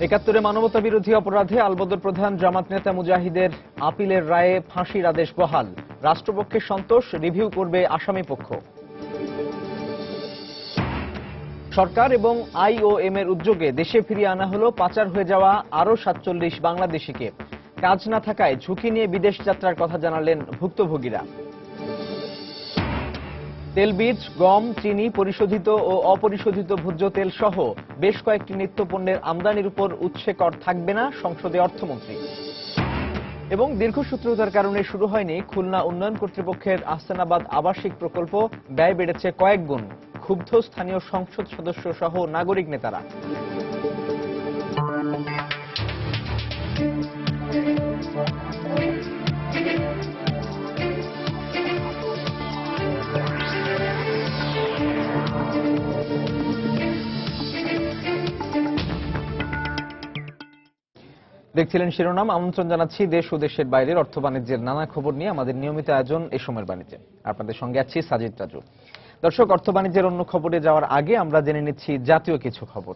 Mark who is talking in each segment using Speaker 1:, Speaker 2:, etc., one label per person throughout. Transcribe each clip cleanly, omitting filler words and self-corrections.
Speaker 1: একাত্তরে মানবতা বিরোধী অপরাধে আলবদর প্রধান জামাত নেতা মুজাহিদের আপিলের রায়ে ফাঁসির আদেশ বহাল। রাষ্ট্রপক্ষের সন্তোষ, রিভিউ করবে আসামি পক্ষ। সরকার এবং আইওএম এর উদ্যোগে দেশে ফিরিয়ে আনা হলো পাচার হয়ে যাওয়া আরও ৪৭ বাংলাদেশিকে। কাজ না থাকায় ঝুঁকি নিয়ে বিদেশ যাত্রার কথা জানালেন ভুক্তভোগীরা। তেলবীজ, গম, চিনি, পরিশোধিত ও অপরিশোধিত ভোজ্য তেল সহ বেশ কয়েকটি নিত্যপণ্যের আমদানির উপর উৎসে কর থাকবে না, সংসদে অর্থমন্ত্রী। এবং দীর্ঘসূত্রতার কারণে শুরু হয়নি খুলনা উন্নয়ন কর্তৃপক্ষের আহসানাবাদ আবাসিক প্রকল্প, ব্যয় বেড়েছে কয়েক গুণ। ক্ষুব্ধ স্থানীয় সংসদ সদস্য সহ নাগরিক নেতারা। দেখছিলেন শিরোনাম। আমন্ত্রণ জানাচ্ছি দেশ ও দেশের বাইরের অর্থ বাণিজ্যের নানা খবর নিয়ে আমাদের নিয়মিত আয়োজন এই সময়ের বাণিজ্যে। আপনাদের সঙ্গে আছি সাজিদ রাজু। দর্শক, অর্থ বাণিজ্যের অন্য খবরে যাওয়ার আগে আমরা জেনে নিচ্ছি জাতীয় কিছু খবর।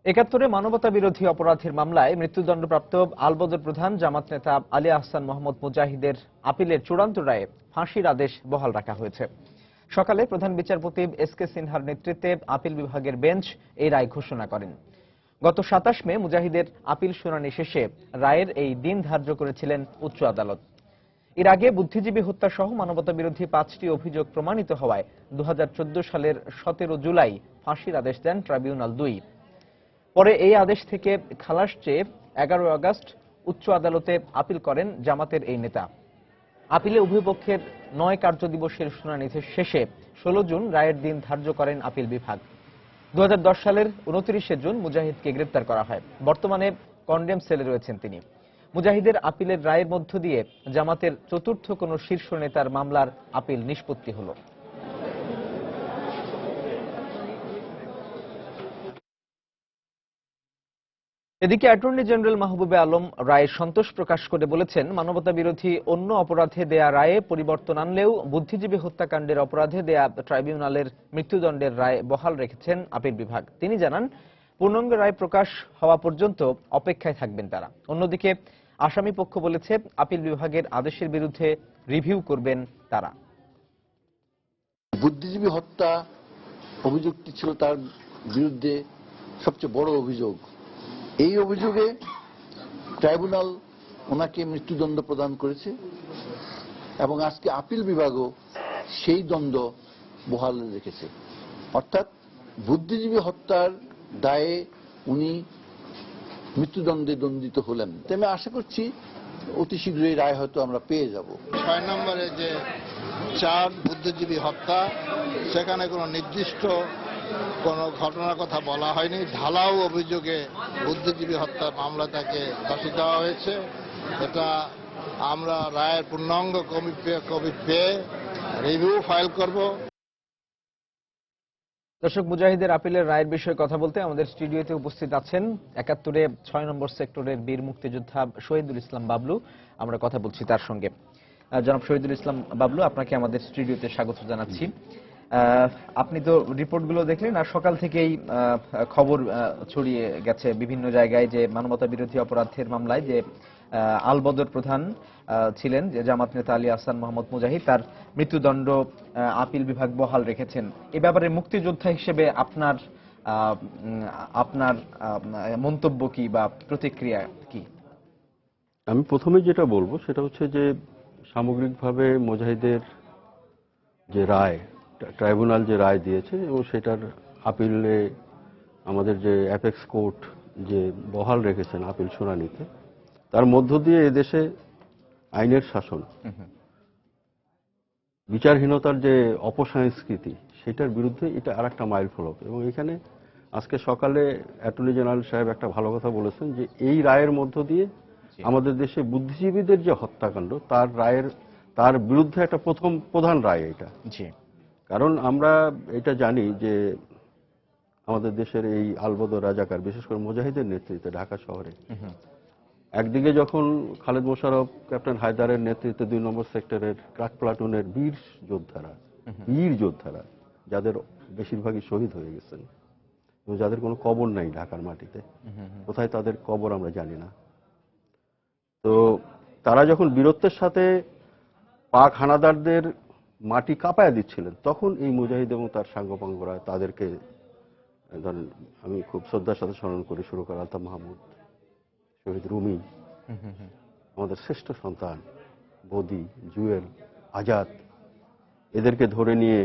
Speaker 1: একাত্তরে মানবতা বিরোধী অপরাধের মামলায় মৃত্যুদণ্ডপ্রাপ্ত আলবদর প্রধান জামাত নেতা আলী আহসান মোহাম্মদ মুজাহিদের আপিলের চূড়ান্ত রায়ে ফাঁসির আদেশ বহাল রাখা হয়েছে। সকালে প্রধান বিচারপতি এস.কে. সিনহার নেতৃত্বে আপিল বিভাগের বেঞ্চ এই রায় ঘোষণা করেন। গত ২৭ মে মুজাহিদের আপিল শুনানি শেষে রায়ের এই দিন ধার্য করেছিলেন উচ্চ আদালত। এর আগে বুদ্ধিজীবী হত্যা সহ মানবতা বিরোধী ৫টি অভিযোগ প্রমাণিত হওয়ায় ২০১৪ সালের ১৭ জুলাই ফাঁসির আদেশ দেন ট্রাইব্যুনাল ২। পরে এই আদেশ থেকে খালাস চেয়ে ১১ আগস্ট উচ্চ আদালতে আপিল করেন জামাতের এই নেতা। আপিলে উভয় পক্ষের ৯ কার্যদিবসের শুনানি শেষে ১৬ জুন রায়ের দিন ধার্য করেন আপিল বিভাগ। ২০১০ সালের ২৯ জুন মুজাহিদকে গ্রেপ্তার করা হয়। বর্তমানে কন্ডেম সেলে রয়েছেন তিনি। মুজাহিদের আপিলের রায়ের মধ্য দিয়ে জামাতের চতুর্থ কোন শীর্ষ নেতার মামলার আপিল নিষ্পত্তি হল। এদিকে অ্যাটর্নি জেনারেল মাহবুবে আলম রায়ের সন্তোষ প্রকাশ করে বলেছেন, মানবতা বিরোধী অন্য অপরাধে দেয়া রায়ে পরিবর্তন আনলেও বুদ্ধিজীবী হত্যাকাণ্ডের অপরাধে দেয়া ট্রাইব্যুনালের মৃত্যুদণ্ডের রায় বহাল রেখেছেন আপিল বিভাগ। তিনি জানান, পূর্ণাঙ্গ রায় প্রকাশ হওয়া পর্যন্ত অপেক্ষায় থাকবেন তারা। অন্যদিকে আসামি পক্ষ বলেছে, আপিল বিভাগের আদেশের বিরুদ্ধে রিভিউ করবেন তারা।
Speaker 2: বুদ্ধিজীবী হত্যা অভিযোগটি ছিল তার বিরুদ্ধে সবচেয়ে বড় অভিযোগ। এই অভিযোগে ট্রাইব্যুনাল ওনাকে মৃত্যুদণ্ড প্রদান করেছে এবং আজকে আপিল বিভাগও সেই দণ্ড বহাল রেখেছে। অর্থাৎ বুদ্ধিজীবী হত্যার দায়ে উনি মৃত্যুদণ্ডে দণ্ডিত হলেন। আমি আশা করছি অতি শীঘ্রই রায় হয়তো আমরা পেয়ে যাব।
Speaker 3: ৬ নম্বরে যে ৪ বুদ্ধিজীবী হত্যা, সেখানে কোনো নির্দিষ্ট কোনো ঘটনার কথা বলা হয়নি। ঢালাও অভিযোগে বুদ্ধিজীবী হত্যা মামলা তাকে ফাঁসি দেওয়া হয়েছে। এটা আমরা রায়ের পূর্ণাঙ্গ কপি পেয়ে রিভিউ ফাইল করব।
Speaker 1: দর্শক, মুজাহিদের আপিলের রায়ের বিষয়ে কথা বলতে আমাদের স্টুডিওতে উপস্থিত আছেন ৭১-এ ৬ নম্বর সেক্টরের বীর মুক্তিযোদ্ধা শহীদুল ইসলাম বাবলু। আমরা কথা বলছি তার সঙ্গে। জনাব শহীদুল ইসলাম বাবলু, আপনাকে আমাদের স্টুডিওতে স্বাগত জানাচ্ছি। আপনি তো রিপোর্টগুলো দেখলেন, আর সকাল থেকেই খবর ছড়িয়ে গেছে বিভিন্ন জায়গায় যে মানবতা বিরোধী অপরাধের মামলায় যে আলবদর প্রধান ছিলেন, যে জামাত নেতা আলী আহসান মোহাম্মদ মুজাহিদ, তার মৃত্যুদণ্ড আপিল বিভাগ বহাল রেখেছেন। এ ব্যাপারে মুক্তিযোদ্ধা হিসেবে আপনার মন্তব্য কি বা প্রতিক্রিয়া কি?
Speaker 4: আমি প্রথমে যেটা বলবো সেটা হচ্ছে যে সামগ্রিকভাবে মুজাহিদের যে রায়, ট্রাইব্যুনাল যে রায় দিয়েছে এবং সেটার আপিলে আমাদের যে অ্যাপেক্স কোর্ট যে বহাল রেখেছেন আপিল শুনানিতে, তার মধ্য দিয়ে এদেশে আইনের শাসন, বিচারহীনতার যে অপসংস্কৃতি, সেটার বিরুদ্ধে এটা আর একটা মাইল ফলক। এবং এখানে আজকে সকালে অ্যাটর্নি জেনারেল সাহেব একটা ভালো কথা বলেছেন যে এই রায়ের মধ্য দিয়ে আমাদের দেশে বুদ্ধিজীবীদের যে হত্যাকাণ্ড তার বিরুদ্ধে একটা প্রধান রায় এটা। কারণ আমরা এটা জানি যে আমাদের দেশের এই আলবদর রাজাকার, বিশেষ করে মুজাহিদের নেতৃত্বে ঢাকা শহরে একদিকে যখন খালেদ মোশাররফ, ক্যাপ্টেন হায়দারের নেতৃত্বে ২ নম্বর সেক্টরের ক্রাক প্লাটুনের বীর যোদ্ধারা যাদের বেশিরভাগই শহীদ হয়ে গেছেন, এবং যাদের কোনো কবর নাই ঢাকার মাটিতে, কোথায় তাদের কবর আমরা জানি না। তো তারা যখন বীরত্বের সাথে পাক হানাদারদের মাটি কাঁপায় দিচ্ছিলেন, তখন এই মুজাহিদ এবং তার সাঙ্গপাঙ্গরা তাদেরকে, ধরেন আমি খুব শ্রদ্ধার সাথে স্মরণ করি শুরু করা আলতাফ মাহমুদ, শহীদ রুমি, আমাদের শ্রেষ্ঠ সন্তান বদি, জুয়েল, আজাদ, এদেরকে ধরে নিয়ে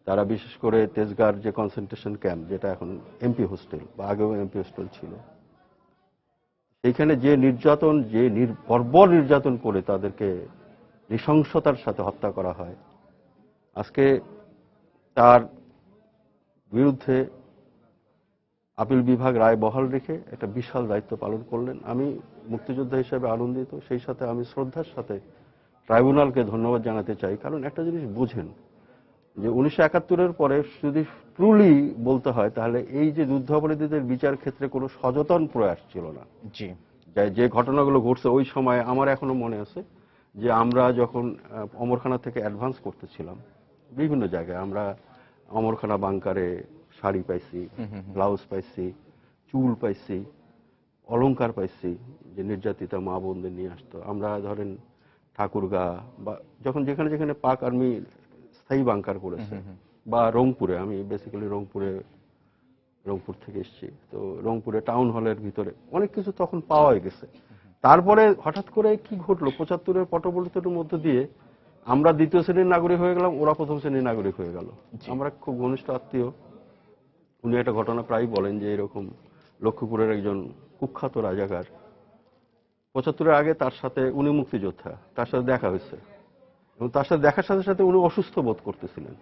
Speaker 4: তারা বিশেষ করে তেজগাঁর যে কনসেন্ট্রেশন ক্যাম্প, যেটা এখন এমপি হোস্টেল বা আগেও এমপি হোস্টেল ছিল, সেইখানে যে নির্যাতন, যে বর্বর নির্যাতন করে তাদেরকে নৃশংসতার সাথে হত্যা করা হয়, আজকে তার বিরুদ্ধে আপিল বিভাগ রায় বহাল রেখে একটা বিশাল দায়িত্ব পালন করলেন। আমি মুক্তিযোদ্ধা হিসেবে আনন্দিত, সেই সাথে আমি শ্রদ্ধার সাথে ট্রাইব্যুনালকে ধন্যবাদ জানাতে চাই। কারণ একটা জিনিস বুঝেন যে 1971-এর পরে যদি ট্রুলি বলতে হয়, তাহলে এই যে যুদ্ধাপরাধীদের বিচার ক্ষেত্রে কোনো সচেতন প্রয়াস ছিল না।
Speaker 1: জি,
Speaker 4: যে ঘটনাগুলো ঘটছে ওই সময় আমার এখনো মনে আছে যে আমরা যখন অমরখানা থেকে অ্যাডভান্স করতেছিলাম বিভিন্ন জায়গায়, আমরা অমরখানা বাংকারে শাড়ি পাইছি, ব্লাউজ পাইছি, চুল পাইছি, অলংকার পাইছি, যে নির্যাতিতা মা বোনদের নিয়ে আসতো। আমরা ধরেন ঠাকুরগা বা যখন যেখানে যেখানে পাক আর্মি স্থায়ী বাংকার করেছে, বা রংপুরে, আমি বেসিক্যালি রংপুর থেকে এসেছি, তো রংপুরে টাউন হলের ভিতরে অনেক কিছু তখন পাওয়া গেছে। তারপরে হঠাৎ করে কি ঘটলো, 75-এর পটপরিবর্তনের মধ্য দিয়ে আমরা দ্বিতীয় শ্রেণীর নাগরিক হয়ে গেলাম, ওরা প্রথম শ্রেণীর নাগরিক হয়ে গেল। আমরা খুব ঘনিষ্ঠ আত্মীয়, উনি একটা ঘটনা প্রায় বলেন যে এরকম লক্ষ্মীপুরের একজন কুখ্যাত রাজাকার 75-এর আগে তার সাথে, উনি মুক্তিযোদ্ধা, তার সাথে দেখা হয়েছে এবং তার সাথে দেখার সাথে সাথে উনি অসুস্থ বোধ করতেছিলেন।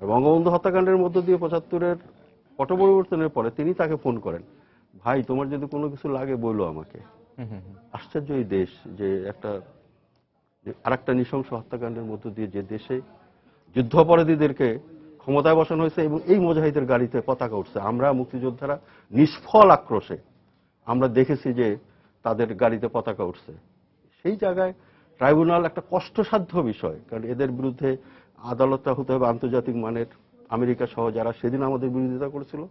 Speaker 4: আর বঙ্গবন্ধু হত্যাকাণ্ডের মধ্য দিয়ে 75-এর পটপরিবর্তনের পরে তিনি তাকে ফোন করেন, ভাই তোমার যদি কোনো কিছু লাগে বললো আমাকে। আশ্চর্য এই দেশ, যে আরেকটা নৃশংস হত্যাকাণ্ডের মধ্য দিয়ে যে দেশে যুদ্ধাপরাধীদেরকে ক্ষমতায় বসানো হয়েছে এবং এই মুজাহিদের গাড়িতে পতাকা উঠছে, আমরা মুক্তিযোদ্ধারা নিষ্ফল আক্রোশে আমরা দেখেছি যে তাদের গাড়িতে পতাকা উঠছে। সেই জায়গায় ট্রাইব্যুনাল একটা কষ্টসাধ্য বিষয়, কারণ এদের বিরুদ্ধে আদালতটা হতে হবে আন্তর্জাতিক মানের। আমেরিকা সহ যারা সেদিন আমাদের বিরোধিতা করেছিল,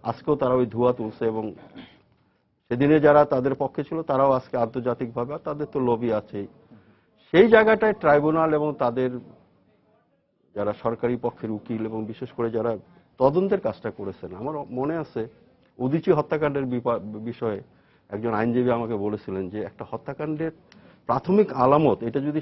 Speaker 4: আজকেও তারা ওই ধোঁয়া তুলছে, এবং সেদিনে যারা তাদের পক্ষে ছিল তারাও আজকে আন্তর্জাতিকভাবে, তাদের তো লবি আছেই। সেই জায়গাটায় ট্রাইব্যুনাল এবং তাদের যারা সরকারি পক্ষের উকিল এবং বিশেষ করে যারা তদন্তের কাজটা করেছেন, আমার মনে আছে উদীচী হত্যাকাণ্ডের বিষয়ে একজন আইনজীবী আমাকে বলেছিলেন যে একটা হত্যাকাণ্ডের প্রাথমিক আলামত এটা যদি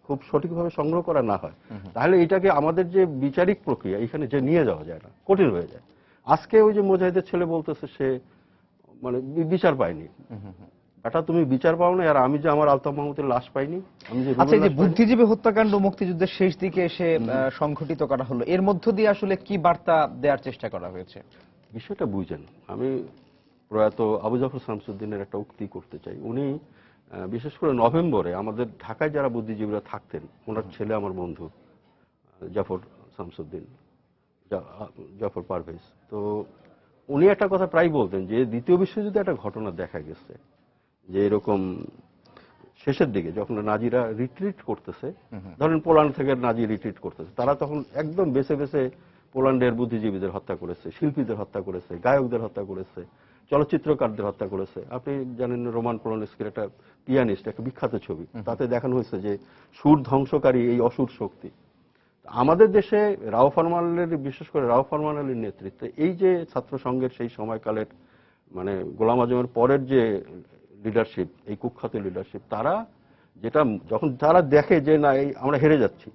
Speaker 4: খুব সঠিকভাবে সংগ্রহ করা না হয়, তাহলে এটাকে আমাদের যে বিচারিক প্রক্রিয়া এখানে যে নিয়ে যাওয়া যায় না, কঠিন হয়ে যায়। আজকে ওই যে মুজাহিদের ছেলে বলতেছে সে মানে বিচার পায়নি, এটা তুমি বিচার পাও না, আর আমি যে আমার আলতাফ মাহমুদের লাশ পাইনি, আমি যে
Speaker 1: আচ্ছা, এই যে বুদ্ধিজীবী হত্যাকাণ্ড মুক্তিযুদ্ধের শেষ দিকে এসে সংঘটিত করা হলো, এর মধ্য দিয়ে আসলে কি বার্তা দেওয়ার চেষ্টা করা হয়েছে?
Speaker 4: বিষয়টা বুঝেন, আমি প্রয়াত আবু জাফর শামসুদ্দিনের একটা উক্তি করতে চাই। উনি বিশেষ করে নভেম্বরে আমাদের ঢাকায় যারা বুদ্ধিজীবীরা থাকতেন, ওনার ছেলে আমার বন্ধু জাফর শামসুদ্দিন, জাফর পারভেজ, তো উনি একটা কথা প্রায় বলতেন যে দ্বিতীয় বিশ্বযুদ্ধে একটা ঘটনা দেখা গেছে যে এরকম শেষের দিকে যখন নাজিরা রিট্রিট করতেছে, ধরেন পোল্যান্ড থেকে নাজি রিট্রিট করতেছে, তারা তখন একদম বেছে বেছে পোল্যান্ডের বুদ্ধিজীবীদের হত্যা করেছে, শিল্পীদের হত্যা করেছে, গায়কদের হত্যা করেছে, চলচ্চিত্রকারদের হত্যা করেছে। আপনি জানেন রোমান পোলানস্কির একটা পিয়ানিস্ট, একটা বিখ্যাত ছবি, তাতে দেখানো হয়েছে যে সুর ধ্বংসকারী এই অসুর শক্তি। আমাদের দেশে রাও ফরমানের, বিশেষ করে রাও ফরমানের নেতৃত্বে এই যে ছাত্র সংঘের সেই সময়কালের মানে গোলাম আজমের পরের যে লিডারশিপ, এই কুখ্যাত লিডারশিপ, তারা যেটা যখন তারা দেখে যে না এই আমরা হেরে যাচ্ছি,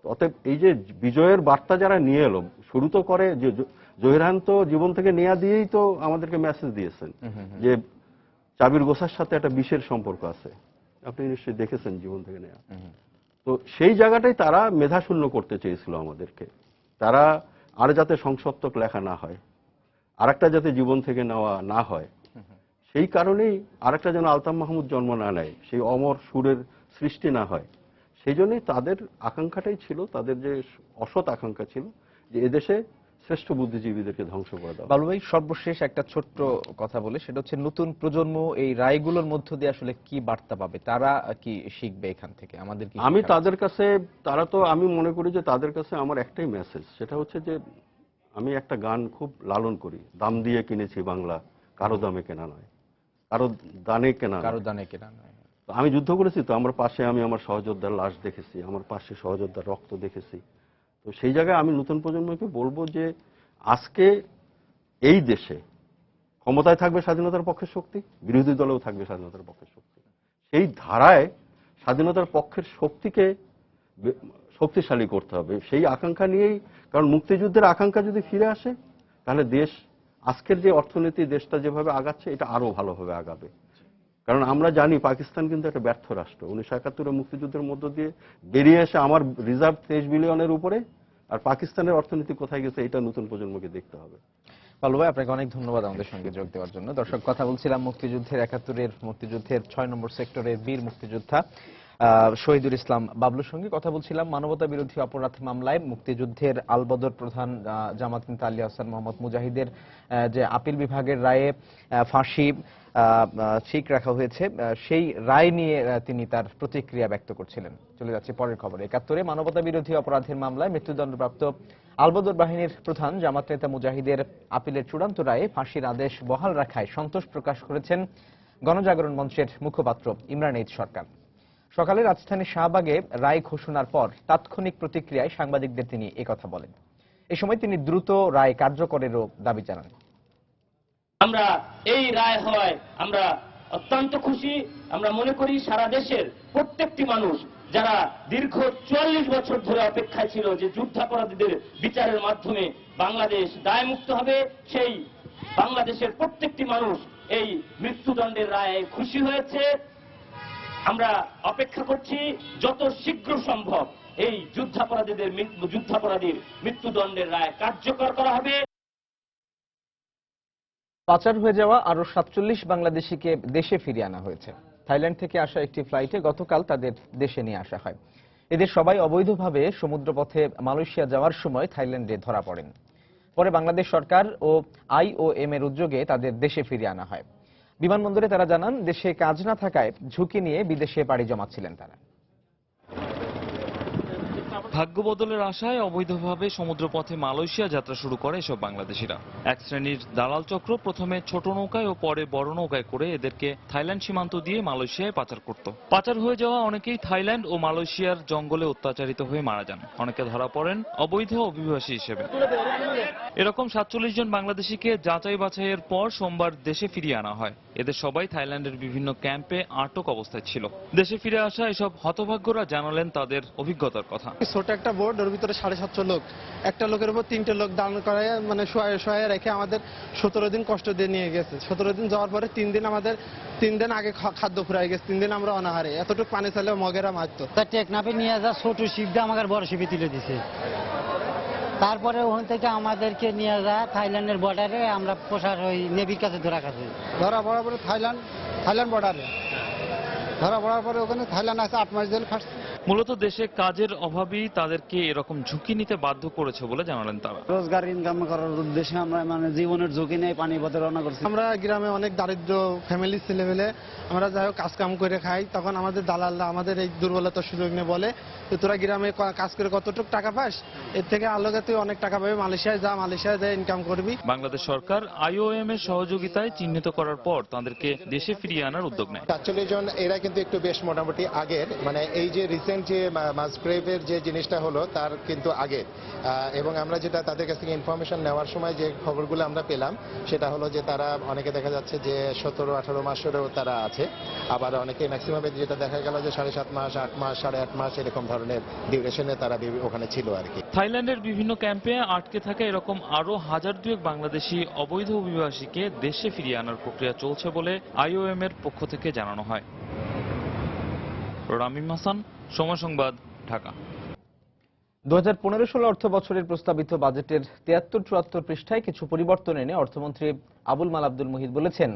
Speaker 4: অতএব এই যে বিজয়ের বার্তা যারা নিয়ে এলো, শুরু তো করে যে জহিরান তো জীবন থেকে নেয়া দিয়েই তো আমাদেরকে মেসেজ দিয়েছেন যে চাবির গোছার সাথে একটা বিষের সম্পর্ক আছে, আপনি নিশ্চয়ই দেখেছেন জীবন থেকে নেয়া। তো সেই জায়গাটাই তারা মেধাশূন্য করতে চেয়েছিল আমাদেরকে, তারা আর যাতে সংসপ্তক লেখা না হয়, আরেকটা যাতে জীবন থেকে নেওয়া না হয়, সেই কারণেই আরেকটা যেন আলতাফ মাহমুদ জন্ম না নেয়, সেই অমর সুরের সৃষ্টি না হয়। সেই জন্যই তাদের আকাঙ্ক্ষাটাই ছিল, তাদের যে অসৎ আকাঙ্ক্ষা ছিল যে এদেশে শ্রেষ্ঠ বুদ্ধিজীবীদেরকে ধ্বংস করে দেওয়া।
Speaker 1: বালু ভাই, সর্বশেষ একটা ছোট্ট কথা বলে, সেটা হচ্ছে নতুন প্রজন্ম এই রায়গুলোর মধ্য দিয়ে আসলে কি বার্তা পাবে, তারা কি শিখবে এখান থেকে, আমাদের কি?
Speaker 4: আমি তাদের কাছে, তারা তো, আমি মনে করি যে তাদের কাছে আমার একটাই মেসেজ, সেটা হচ্ছে যে আমি একটা গান খুব লালন করি, দাম দিয়ে কিনেছি বাংলা, কারো দামে কেনা নয়, কারো দানে কেনা নয়।
Speaker 1: কারো দানে কেনা নয়।
Speaker 4: তো আমি যুদ্ধ করেছি, তো আমার পাশে আমি আমার সহযোদ্ধার লাশ দেখেছি, আমার পাশে সহযোদ্ধার রক্ত দেখেছি। তো সেই জায়গায় আমি নতুন প্রজন্মকে বলবো যে আজকে এই দেশে ক্ষমতায় থাকবে স্বাধীনতার পক্ষের শক্তি, বিরোধী দলেও থাকবে স্বাধীনতার পক্ষের শক্তি। সেই ধারায় স্বাধীনতার পক্ষের শক্তিকে শক্তিশালী করতে হবে, সেই আকাঙ্ক্ষা নিয়েই। কারণ মুক্তিযুদ্ধের আকাঙ্ক্ষা যদি ফিরে আসে, তাহলে দেশ আজকের যে অর্থনীতি, দেশটা যেভাবে আগাচ্ছে, এটা আরো ভালোভাবে আগাবে। কারণ আমরা জানি পাকিস্তান কিন্তু একটা ব্যর্থ রাষ্ট্র। 1971-এ মুক্তিযুদ্ধের মধ্য দিয়ে বেরিয়ে এসে আমার রিজার্ভ 23 বিলিয়নের উপরে, আর পাকিস্তানের অর্থনীতি কোথায় গেছে, এটা নতুন প্রজন্মকে দেখতে হবে।
Speaker 1: পালু ভাই, আপনাকে অনেক ধন্যবাদ আমাদের সঙ্গে যোগ দেওয়ার জন্য। দর্শক, কথা বলছিলাম মুক্তিযুদ্ধের 71-এর মুক্তিযুদ্ধের 6 নম্বর সেক্টরের বীর মুক্তিযোদ্ধা শহীদুল ইসলাম বাবলুর সঙ্গে কথা বলছিলাম। মানবতা বিরোধী অপরাধ মামলায় মুক্তিযুদ্ধের আলবদর প্রধান জামাত নেতা আলী আহসান মোহাম্মদ মুজাহিদের যে আপিল বিভাগের রায়ে ফাঁসি ঠিক রাখা হয়েছে, সেই রায় নিয়ে তিনি তার প্রতিক্রিয়া ব্যক্ত করছিলেন। চলে যাচ্ছে পরের খবরে। 71-এ মানবতা বিরোধী অপরাধের মামলায় মৃত্যুদণ্ডপ্রাপ্ত আলবদর বাহিনীর প্রধান জামাত নেতা মুজাহিদের আপিলের চূড়ান্ত রায়ে ফাঁসির আদেশ বহাল রাখায় সন্তোষ প্রকাশ করেছেন গণজাগরণ মঞ্চের মুখপাত্র ইমরান এইচ সরকার। সকালে রাজধানীর শাহবাগে রায় ঘোষণার পর তাৎক্ষণিক প্রতিক্রিয়ায় সাংবাদিকদের তিনি একথা বলেন। এ সময় তিনি দ্রুত রায় কার্যকরেরও দাবি জানান।
Speaker 5: আমরা এই রায় হওয়ায় আমরা অত্যন্ত খুশি। আমরা মনে করি সারা দেশের প্রত্যেকটি মানুষ যারা দীর্ঘ 44 বছর ধরে অপেক্ষায় ছিল যে যুদ্ধাপরাধীদের বিচারের মাধ্যমে বাংলাদেশ দায়মুক্ত হবে, সেই বাংলাদেশের প্রত্যেকটি মানুষ এই মৃত্যুদণ্ডের রায়ে খুশি হয়েছে। আমরা অপেক্ষা করছি যত শীঘ্র সম্ভব এই যুদ্ধাপরাধীর মৃত্যুদণ্ডের রায় কার্যকর করা হবে।
Speaker 1: পাচার হয়ে যাওয়া আরো 47 বাংলাদেশিকে দেশে ফিরিয়ে আনা হয়েছে। থাইল্যান্ড থেকে আসা একটি ফ্লাইটে গতকাল তাদের দেশে নিয়ে আসা হয়। এদের সবাই অবৈধভাবে সমুদ্রপথে মালয়েশিয়া যাওয়ার সময় থাইল্যান্ডে ধরা পড়েন। পরে বাংলাদেশ সরকার ও IOM এর উদ্যোগে তাদের দেশে ফিরিয়ে আনা হয়। বিমানবন্দরে তারা জানান, দেশে কাজ না থাকায় ঝুঁকি নিয়ে বিদেশে পাড়ি জমাচ্ছিলেন তারা।
Speaker 6: ভাগ্য বদলের আশায় অবৈধভাবে সমুদ্রপথে মালয়েশিয়া যাত্রা শুরু করে এসব বাংলাদেশিরা। এক শ্রেণীর দালাল চক্র প্রথমে ছোট নৌকায় ও পরে বড় নৌকায় করে এদেরকে থাইল্যান্ড সীমান্ত দিয়ে মালয়েশিয়ায় পাচার করত। পাচার হয়ে যাওয়া অনেকেই থাইল্যান্ড ও মালয়েশিয়ার জঙ্গলে অত্যাচারিত হয়ে মারা যান। অনেকে ধরা পড়েন অবৈধ অভিবাসী হিসেবে। এরকম 47 জন বাংলাদেশিকে যাচাই বাছাইয়ের পর সোমবার দেশে ফিরিয়ে আনা হয়। এদের সবাই থাইল্যান্ডের বিভিন্ন ক্যাম্পে আটক অবস্থায় ছিল। দেশে ফিরে আসা এসব হতভাগ্যরা জানালেন তাদের অভিজ্ঞতার কথা।
Speaker 7: ছোট একটা বোর্ড, ওর ভিতরে 750 লোক, একটা লোকের উপর 3টে লোক দান করায় মানে শোয়া রেখে আমাদের 17 দিন কষ্ট দিয়ে নিয়ে গেছে। 17 দিন যাওয়ার পরে 3 দিন আগে খাদ্য ফুরাই গেছে। 3 দিন আমরা অনাহারে, এতটুকু পানি চাইলে মগেরা মারতো।
Speaker 8: টেকনাফে নিয়ে যা ছোট শিপটা আমাকে বড় শিপে তুলে দিছে। তারপরে ওখান থেকে আমাদেরকে নিয়ে যায় থাইল্যান্ডের বর্ডারে, আমরা পোষার ওই নেভির কাছে ধরা খাচ্ছি।
Speaker 7: ধরা পড়ার পরে থাইল্যান্ড বর্ডারে ধরা পড়ার পরে ওখানে থাইল্যান্ড আছে 8 মাস জেল খাটছে।
Speaker 6: মূলত দেশে কাজের অভাবই তাদেরকে এরকম ঝুঁকি নিতে বাধ্য করেছে বলে জানালেন তারা।
Speaker 8: রোজগার ইনকাম করার উদ্দেশ্যে আমরা মানে জীবনের ঝুঁকি নিয়ে পানি পথে রওনা করছি।
Speaker 7: আমরা গ্রামে অনেক দারিদ্র ফ্যামিলির ছেলেমেলে, আমরা যাই হোক কাজ কাম করে খাই। তখন আমাদের দালালরা আমাদের এই দুর্বলতার সুযোগ নিয়ে বলে যে তোরা গ্রামে কাজ করে কতটুকু টাকা পাস, এর থেকে আলোকে তুই অনেক টাকা পাবি, মালয়েশিয়ায় যা, মালয়েশিয়ায় যা ইনকাম করবি।
Speaker 6: বাংলাদেশ সরকার IOM এর সহযোগিতায় চিহ্নিত করার পর তাদেরকে দেশে ফিরিয়ে আনার উদ্যোগ নেয়।
Speaker 9: 47 জন, এরা কিন্তু একটু বেশ মোটামুটি আগের, মানে এই যে রিসেন্ট যে মাসগ্রেভের যে জিনিসটা হলো তার কিন্তু আগে। এবং আমরা যেটা তাদের কাছ থেকে ইনফরমেশন নেওয়ার সময় যে খবরগুলো আমরা পেলাম সেটা হলো যে তারা অনেকে দেখা যাচ্ছে যে 17-18 মাসেরও তারা আছে, আবার অনেকে ম্যাক্সিমামে যেটা দেখা গেল যে 7.5 মাস, 8 মাস, 8.5 মাস এরকম ধরনের ডিউরেশনে তারা ওখানে ছিল আর কি।
Speaker 6: থাইল্যান্ডের বিভিন্ন ক্যাম্পে আটকে থাকা এরকম আরো 1002 বাংলাদেশি অবৈধ অভিবাসীকে দেশে ফিরিয়ে আনার প্রক্রিয়া চলছে বলে IOM এর পক্ষ থেকে জানানো হয়। রামিম হাসান, সময় সংবাদ, ঢাকা।
Speaker 1: 2015-16 অর্থ বছরের প্রস্তাবিত বাজেটের 73-74 পৃষ্ঠায় কিছু পরিবর্তন এনে অর্থমন্ত্রী আবুল মাল আব্দুল মুহিত বলেছেন,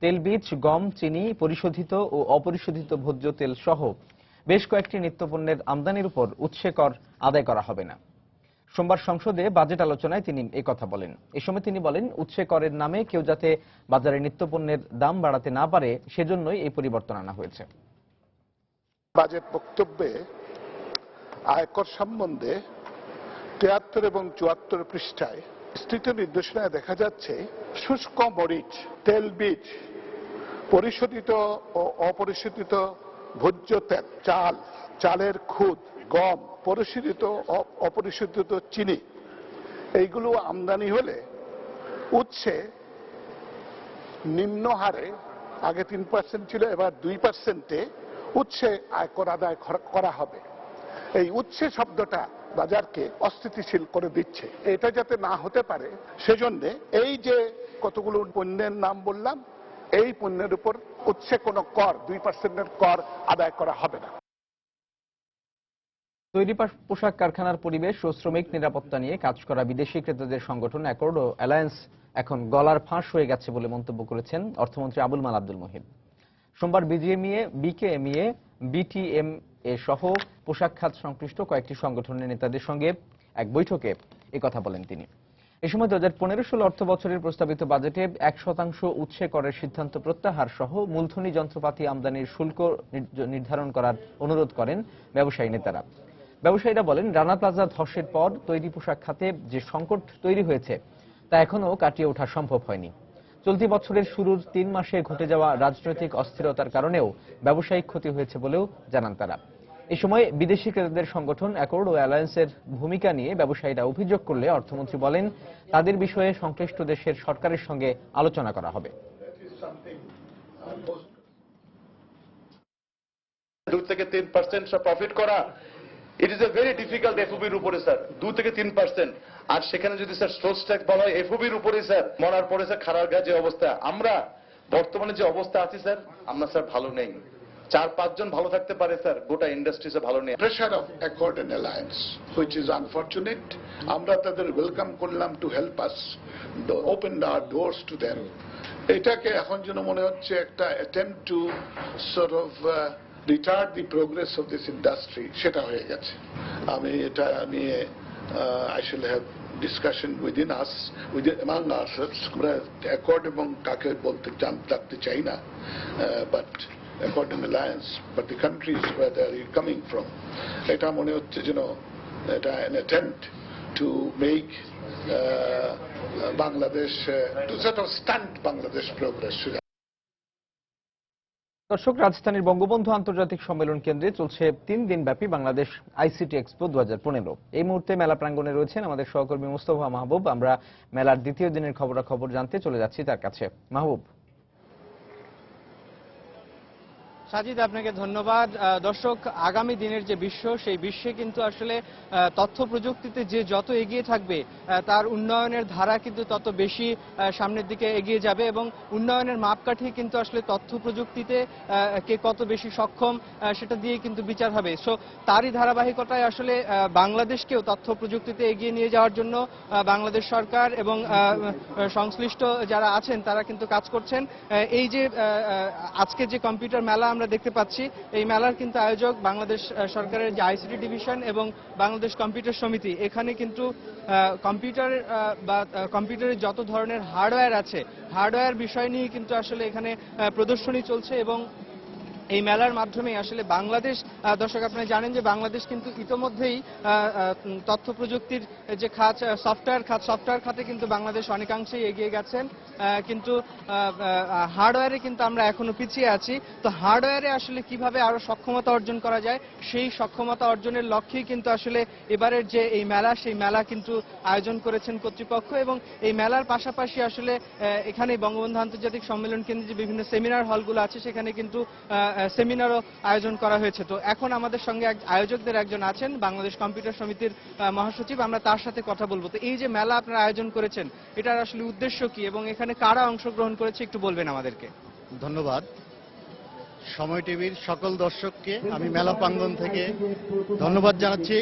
Speaker 1: তেলবীজ, গম, চিনি, পরিশোধিত ও অপরিশোধিত ভোজ্য তেল সহ বেশ কয়েকটি নিত্যপণ্যের আমদানির উপর উৎসে কর আদায় করা হবে না। সোমবার সংসদে বাজেট আলোচনায় তিনি একথা বলেন। এ সময় তিনি বলেন, উৎসে করের নামে কেউ যাতে বাজারে নিত্যপণ্যের দাম বাড়াতে না পারে, সেজন্যই এই পরিবর্তন আনা হয়েছে।
Speaker 10: বাজেট বক্তব্যে আয়কর সম্বন্ধে 73 এবং 74 পৃষ্ঠায় স্থিত নির্দেশনায় দেখা যাচ্ছে শুষ্ক মরিচ, তেল বীজ, পরিশোধিত ও অপরিশোধিত ভোজ্য তেল, চাল, চালের খুদ, গম, পরিশোধিত ও অপরিশোধিত চিনি, এইগুলো আমদানি হলে উৎসে নিম্ন হারে, আগে 3% ছিল, এবার 2%-এ উৎসে আয়কর আদায় করা হবে। এই উৎসে শব্দটা বাজারকে অস্থিতিশীল করে দিচ্ছে। এটা যাতে না হতে পারে সেজন্য এই যে কতগুলো পণ্যের নাম বললাম, এই পণ্যের উপর উৎসে কোনো কর, 2%-এর কর আদায় করা হবে না।
Speaker 1: তৈরি পোশাক কারখানার পরিবেশ ও শ্রমিক নিরাপত্তা নিয়ে কাজ করা বিদেশি ক্রেতাদের সংগঠন অ্যাকর্ড ও অ্যালায়েন্স এখন গলার ফাঁস হয়ে গেছে বলে মন্তব্য করেছেন অর্থমন্ত্রী আবুল মাল আব্দুল মুহিত। সোমবার বিজিএমইএ, বিকেএমইএ, বিটিএমএ সহ পোশাক খাত সংশ্লিষ্ট কয়েকটি সংগঠনের নেতাদের সঙ্গে এক বৈঠকে একথা বলেন তিনি। এ সময় 2015-16 অর্থ বছরের প্রস্তাবিত বাজেটে 1% উৎসে করের সিদ্ধান্ত প্রত্যাহার সহ মূলধনী যন্ত্রপাতি আমদানির শুল্ক নির্ধারণ করার অনুরোধ করেন ব্যবসায়ী নেতারা। ব্যবসায়ীরা বলেন, রানা প্লাজা ধসের পর তৈরি পোশাক খাতে যে সংকট তৈরি হয়েছে তা এখনও কাটিয়ে ওঠা সম্ভব হয়নি। চলতি বছরের শুরুর 3 মাসে ঘটে যাওয়া রাজনৈতিক অস্থিরতার কারণেও ব্যবসায়িক ক্ষতি হয়েছে বলেও জানান তারা। এ সময় বিদেশি ক্রেতাদের সংগঠন অ্যাকর্ড ও অ্যালায়েন্সের ভূমিকা নিয়ে ব্যবসায়ীরা অভিযোগ করলে অর্থমন্ত্রী বলেন, তাদের বিষয়ে সংশ্লিষ্ট দেশের সরকারের সঙ্গে আলোচনা করা হবে।
Speaker 11: 2 থেকে 3% প্রফিট করা, it is a very difficult এফওবির উপরে স্যার, 2 থেকে 3%। আর সেখানে যদি স্যার সোর্স ট্যাক্স বলা হয় এফওবির উপরে স্যার, মরার পরে স্যার খারাপ যে অবস্থা, আমরা বর্তমানে যে অবস্থা আছি স্যার, আমরা স্যার ভালো নেই। 4-5 জন ভালো থাকতে পারে স্যার, গোটা ইন্ডাস্ট্রিতে ভালো নেই।
Speaker 10: Pressure of accord and alliance which is unfortunate, আমরা তাদের ওয়েলকাম করলাম to help us, open our doors to them. এটাকে এখন যেন মনে হচ্ছে একটা attempt to sort of retard the progress of this industry, সেটা হয়ে গেছে। আমি এটা নিয়ে I shall have discussion within us, among ourselves। আমরা অ্যাকর্ড এবং কাকে বলতে জানতে চাই না, but Accord and Alliance, but the countries where they are coming from, এটা মনে হচ্ছে যেন এটা an attempt to make Bangladesh to sort of stunt Bangladesh progress।
Speaker 1: দর্শক, রাজধানীর বঙ্গবন্ধু আন্তর্জাতিক সম্মেলন কেন্দ্রে চলছে 3 দিন ব্যাপী বাংলাদেশ আইসিটি এক্সপো 2015। এই মুহূর্তে মেলা প্রাঙ্গণে রয়েছেন আমাদের সহকর্মী মুস্তফা মাহবুব। আমরা মেলার দ্বিতীয় দিনের খবরাখবর জানতে চলে যাচ্ছি তার কাছে। মাহবুব।
Speaker 12: সাজিদ, আপনাকে ধন্যবাদ। দর্শক, আগামী দিনের যে বিশ্ব, সেই বিশ্বে কিন্তু আসলে তথ্য প্রযুক্তিতে যে যত এগিয়ে থাকবে তার উন্নয়নের ধারা কিন্তু তত বেশি সামনের দিকে এগিয়ে যাবে এবং উন্নয়নের মাপকাঠি কিন্তু আসলে তথ্য প্রযুক্তিতে কে কত বেশি সক্ষম সেটা দিয়ে কিন্তু বিচার হবে। সো তারই ধারাবাহিকতায় আসলে বাংলাদেশকেও তথ্য প্রযুক্তিতে এগিয়ে নিয়ে যাওয়ার জন্য বাংলাদেশ সরকার এবং সংশ্লিষ্ট যারা আছেন তারা কিন্তু কাজ করছেন। এই যে আজকে যে কম্পিউটার মেলা আমরা দেখতে পাচ্ছি, এই মেলার কিন্তু আয়োজক বাংলাদেশ সরকারের যে আইসিটি ডিভিশন এবং বাংলাদেশ কম্পিউটার সমিতি। এখানে কিন্তু কম্পিউটার বা কম্পিউটারের যত ধরনের হার্ডওয়্যার আছে, হার্ডওয়্যার বিষয় নিয়ে কিন্তু আসলে এখানে প্রদর্শনী চলছে এবং এই মেলার মাধ্যমে আসলে বাংলাদেশ, দর্শক আপনারা জানেন যে বাংলাদেশ কিন্তু ইতোমধ্যেই তথ্য প্রযুক্তির যে খাত, সফটওয়্যার খাতে কিন্তু বাংলাদেশ অনেকাংশেই এগিয়ে গেছেন, কিন্তু হার্ডওয়্যারে কিন্তু আমরা এখনো পিছিয়ে আছি। তো হার্ডওয়্যারে আসলে কিভাবে আরো সক্ষমতা অর্জন করা যায়, সেই সক্ষমতা অর্জনের লক্ষ্যেই কিন্তু আসলে এবারের যে এই মেলা, সেই মেলা কিন্তু আয়োজন করেছেন কর্তৃপক্ষ এবং এই মেলার পাশাপাশি আসলে এখানে বঙ্গবন্ধু আন্তর্জাতিক সম্মেলন কেন্দ্রে যে বিভিন্ন সেমিনার হলগুলো আছে সেখানে কিন্তু সেমিনারও আয়োজন করা হয়েছে। তো এখন আমাদের সঙ্গে আয়োজকদের একজন আছেন, বাংলাদেশ কম্পিউটার সমিতির মহাসচিব, আমরা তার সাথে কথা বলবো। তো এই যে মেলা আপনারা আয়োজন করেছেন, এটার আসলে উদ্দেশ্য কি এবং এখানে কারা অংশগ্রহণ করেছে একটু বলবেন আমাদেরকে।
Speaker 13: ধন্যবাদ। সময় টিভির সকল দর্শককে আমি মেলা প্রাঙ্গণ থেকে ধন্যবাদ জানাচ্ছি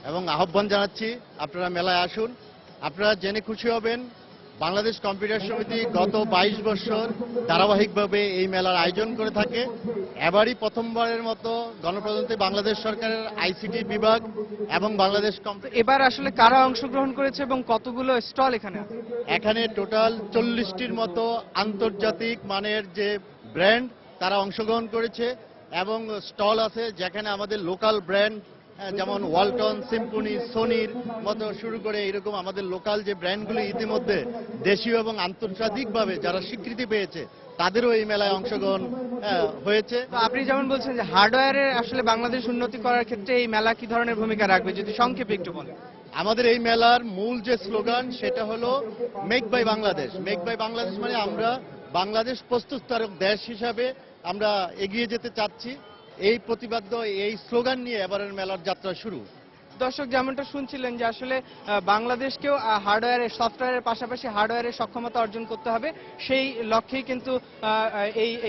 Speaker 13: এবং আহ্বান জানাচ্ছি আপনারা মেলায় আসুন। আপনারা জেনে খুশি হবেন, বাংলাদেশ কম্পিউটার সমিতি গত 22 বছর ধারাবাহিকভাবে এই মেলার আয়োজন করে থাকে। এবারই প্রথমবারের মতো গণপ্রজাতন্ত্রী বাংলাদেশ সরকারের আইসিটি বিভাগ এবং বাংলাদেশ
Speaker 12: এবার আসলে কারা অংশগ্রহণ করেছে এবং কতগুলো স্টল এখানে?
Speaker 13: এখানে টোটাল 40টির মতো আন্তর্জাতিক মানের যে ব্র্যান্ড তারা অংশগ্রহণ করেছে এবং স্টল আছে যেখানে আমাদের লোকাল ব্র্যান্ড যেমন ওয়ালটন, সিম্ফনি, সোনির মতো শুরু করে এরকম আমাদের লোকাল যে ব্র্যান্ডগুলি ইতিমধ্যে দেশীয় এবং আন্তর্জাতিকভাবে যারা স্বীকৃতি পেয়েছে তাদেরও এই মেলায় অংশগ্রহণ হয়েছে।
Speaker 12: তো আপনি যেমন বলছেন যে হার্ডওয়্যারের আসলে বাংলাদেশ উন্নতি করার ক্ষেত্রে এই মেলা কি ধরনের ভূমিকা রাখবে, যদি সংক্ষেপে একটু বলেন।
Speaker 13: আমাদের এই মেলার মূল যে স্লোগান সেটা হলো make by Bangladesh. Make by Bangladesh মানে আমরা বাংলাদেশ প্রস্তুতকারক দেশ হিসাবে আমরা এগিয়ে যেতে চাচ্ছি। এই প্রতিপাদ্য এই স্লোগান নিয়ে এবারের মেলার যাত্রা শুরু।
Speaker 12: দর্শক যেমনটা শুনছিলেন যে আসলে বাংলাদেশকেও হার্ডওয়্যারের সফটওয়্যারের পাশাপাশি হার্ডওয়্যারের সক্ষমতা অর্জন করতে হবে, সেই লক্ষ্যেই কিন্তু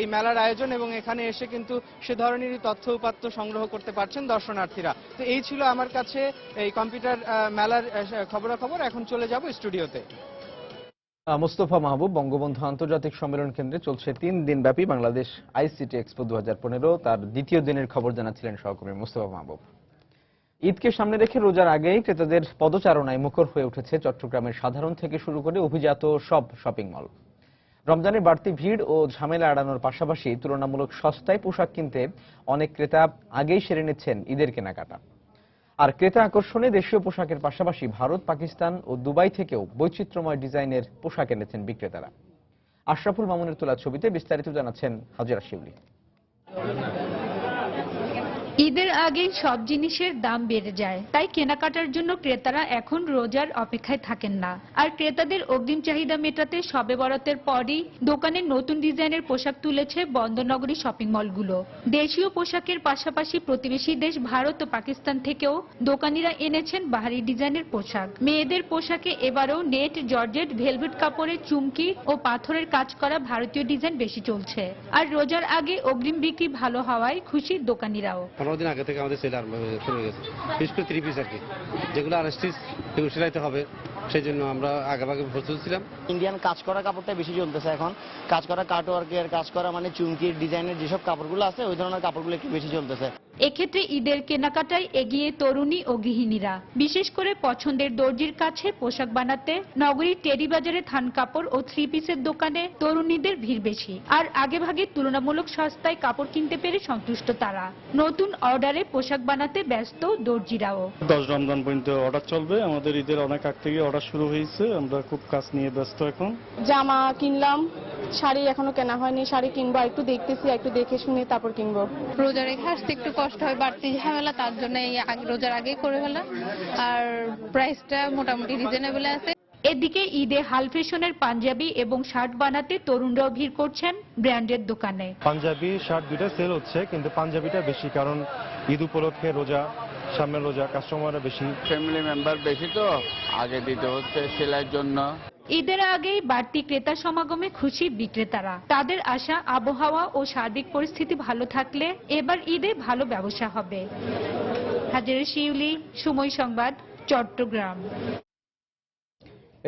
Speaker 12: এই মেলার আয়োজন, এবং এখানে এসে কিন্তু সে ধরনেরই তথ্য উপাত্ত সংগ্রহ করতে পারছেন দর্শনার্থীরা। তো এই ছিল আমার কাছে এই কম্পিউটার মেলার খবরাখবর। এখন চলে যাব স্টুডিওতে।
Speaker 1: মোস্তফা মাহবুব, বঙ্গবন্ধু আন্তর্জাতিক সম্মেলন কেন্দ্রে চলছে 3 দিনব্যাপী বাংলাদেশ আইসিটি এক্সপো 2015, তার দ্বিতীয় দিনের খবর জানাচ্ছিলেন সহকর্মী মোস্তফা মাহবুব। ঈদকে সামনে রেখে রোজার আগেই ক্রেতাদের পদচারণায় মুখর হয়ে উঠেছে চট্টগ্রামের সাধারণ থেকে শুরু করে অভিজাত সব শপিং মল। রমজানের বাড়তি ভিড় ও ঝামেলা এড়ানোর পাশাপাশি তুলনামূলক সস্তায় পোশাক কিনতে অনেক ক্রেতা আগেই সেরে নিচ্ছেন ঈদের কেনাকাটা। আর ক্রেতা আকর্ষণে দেশীয় পোশাকের পাশাপাশি ভারত, পাকিস্তান ও দুবাই থেকেও বৈচিত্র্যময় ডিজাইনের পোশাক এনেছেন বিক্রেতারা। আশরাফুল মামুনের তোলা ছবিতে বিস্তারিত জানাচ্ছেন হাজরা শিউলি।
Speaker 14: ঈদের আগে সব জিনিসের দাম বেড়ে যায়, তাই কেনাকাটার জন্য ক্রেতারা এখন রোজার অপেক্ষায় থাকেন না। আর ক্রেতাদের অগ্রিম চাহিদা মেটাতে শবে বরাতের পরই দোকানে নতুন ডিজাইনের পোশাক তুলেছে বন্দরনগরী শপিং মলগুলো। দেশীয় পোশাকের পাশাপাশি প্রতিবেশী দেশ ভারত ও পাকিস্তান থেকেও দোকানিরা এনেছেন বাহারি ডিজাইনের পোশাক। মেয়েদের পোশাকে এবারও নেট, জর্জেট, ভেলভেট কাপড়ে চুমকি ও পাথরের কাজ করা ভারতীয় ডিজাইন বেশি চলছে। আর রোজার আগে অগ্রিম বিক্রি ভালো হওয়ায় খুশি দোকানিরাও।
Speaker 15: 15 দিন আগে থেকে আমাদের সেল আরম্ভ শুরু হয়ে গেছে, বিশেষ করে 3 পিস আর কি, যেগুলো আনস্টিচ, এগুলো সেলাইতে হবে, সেই জন্য আমরা আগে প্রস্তুত ছিলাম।
Speaker 16: ইন্ডিয়ান কাজ করা কাপড়টা বেশি চলতেছে এখন। কাজ করা কাটওয়ার্কের কাজ করা মানে চুমকির ডিজাইনের যেসব কাপড়গুলো আছে ওই ধরনের কাপড়গুলো একটু বেশি চলতেছে।
Speaker 14: এক্ষেত্রে ঈদের কেনাকাটায় এগিয়ে তরুণী ও গৃহিণীরা। বিশেষ করে পছন্দের দর্জির কাছে পোশাক বানাতে নগরীর টেরি বাজারে থান কাপড় ও 3 পিসের দোকানে তরুণীদের ভিড় বেশি। আর আগেভাগে তুলনামূলক সস্তায় কাপড় কিনতে পেরে সন্তুষ্ট তারা। নতুন অর্ডারে পোশাক বানাতে ব্যস্ত দর্জিরাও।
Speaker 17: 10 রমজান পর্যন্ত অর্ডার চলবে, আমাদের ঈদের অনেক আগ থেকে অর্ডার শুরু হয়েছে, আমরা খুব কাজ নিয়ে ব্যস্ত এখন।
Speaker 18: জামা কিনলাম, শাড়ি এখনো কেনা হয়নি, শাড়ি কিনবো, একটু দেখতেছি, একটু দেখে শুনে তারপর কিনবো।
Speaker 19: রোজা রেখে আসতে একটু কষ্ট হয়, বাড়তি ঝামেলা, তার জন্য এই রোজার আগেই করে ফেলা। আর প্রাইসটা মোটামুটি রিজনেবল আছে।
Speaker 14: এদিকে ঈদে হাল ফ্যাশনের পাঞ্জাবি এবং শার্ট বানাতে তরুণরাও ভিড় করছেন ব্র্যান্ডের দোকানে।
Speaker 20: পাঞ্জাবি শার্ট দুইটা সেল হচ্ছে, কিন্তু পাঞ্জাবিটা বেশি, কারণ ঈদ উপলক্ষে রোজা, সামনে রোজা, কাস্টমাররা বেশি,
Speaker 21: ফ্যামিলি মেম্বার বেশি, তো আগে দিতে হচ্ছে সেলাইয়ের জন্য।
Speaker 14: ঈদের আগেই বাড়তি ক্রেতা সমাগমে খুশি বিক্রেতারা। তাদের আশা আবহাওয়া ও সার্বিক পরিস্থিতি ভালো থাকলে এবার ঈদে ভালো ব্যবসা হবে। হাজরা শিউলি, সময় সংবাদ, চট্টগ্রাম।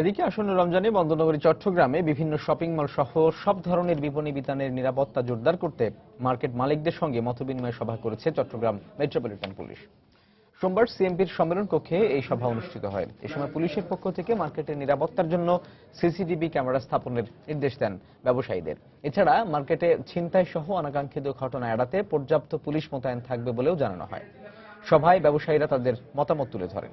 Speaker 1: এদিকে আসন্ন রমজানে বন্দরনগরী চট্টগ্রামে বিভিন্ন শপিং মল সহ সব ধরনের বিপণী বিতানের নিরাপত্তা জোরদার করতে মার্কেট মালিকদের সঙ্গে মতবিনিময় সভা করেছে চট্টগ্রাম মেট্রোপলিটন পুলিশ। সোমবার সিএমপির সম্মেলন কক্ষে এই সভা অনুষ্ঠিত হয়। এ সময় পুলিশের পক্ষ থেকে মার্কেটের নিরাপত্তার জন্য সিসিটিভি ক্যামেরা স্থাপনের নির্দেশ দেন ব্যবসায়ীদের। এছাড়া মার্কেটে ছিনতাই সহ অনাকাঙ্ক্ষিত ঘটনা এড়াতে পর্যাপ্ত পুলিশ মোতায়েন থাকবে বলেও জানানো হয়। সভায় ব্যবসায়ীরা তাদের মতামত তুলে ধরেন।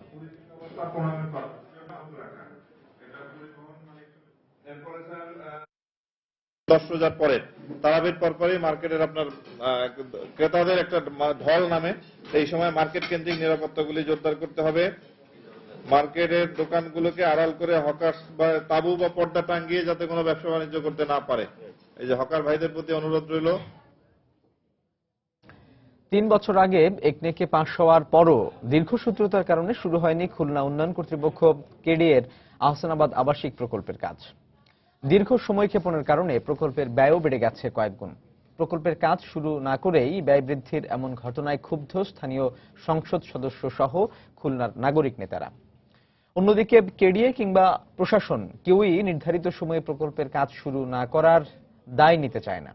Speaker 22: রোজার পরে তারাবির পরপরই মার্কেটের আপনার ক্রেতাদের একটা ঢল নামে, এই সময় মার্কেট কেন্দ্রিক নিরাপত্তাগুলি জোরদার করতে হবে। মার্কেটের দোকানগুলোকে আড়াল করে হকার্স বা তাঁবু বা পর্দা টাঙ্গিয়ে যাতে কোনো ব্যবসা বাণিজ্য করতে না পারে, এই যে হকার ভাইদের প্রতি অনুরোধ রইল।
Speaker 1: 3 বছর আগে একনেকে পাশ হওয়ার পরও দীর্ঘসূত্রতার কারণে শুরু হয়নি খুলনা উন্নয়ন কর্তৃপক্ষ কেডিএর আহসানাবাদ আবাসিক প্রকল্পের কাজ। দীর্ঘ সময়ক্ষেপণের কারণে প্রকল্পের ব্যয়ও বেড়ে গেছে কয়েক গুণ। প্রকল্পের কাজ শুরু না করেই ব্যয় বৃদ্ধির এমন ঘটনায় ক্ষুব্ধ স্থানীয় সংসদ সদস্য সহ খুলনার নাগরিক নেতারা। অন্যদিকে কেডিএ কিংবা প্রশাসন কেউই নির্ধারিত সময়ে প্রকল্পের কাজ শুরু না করার দায় নিতে চায় না।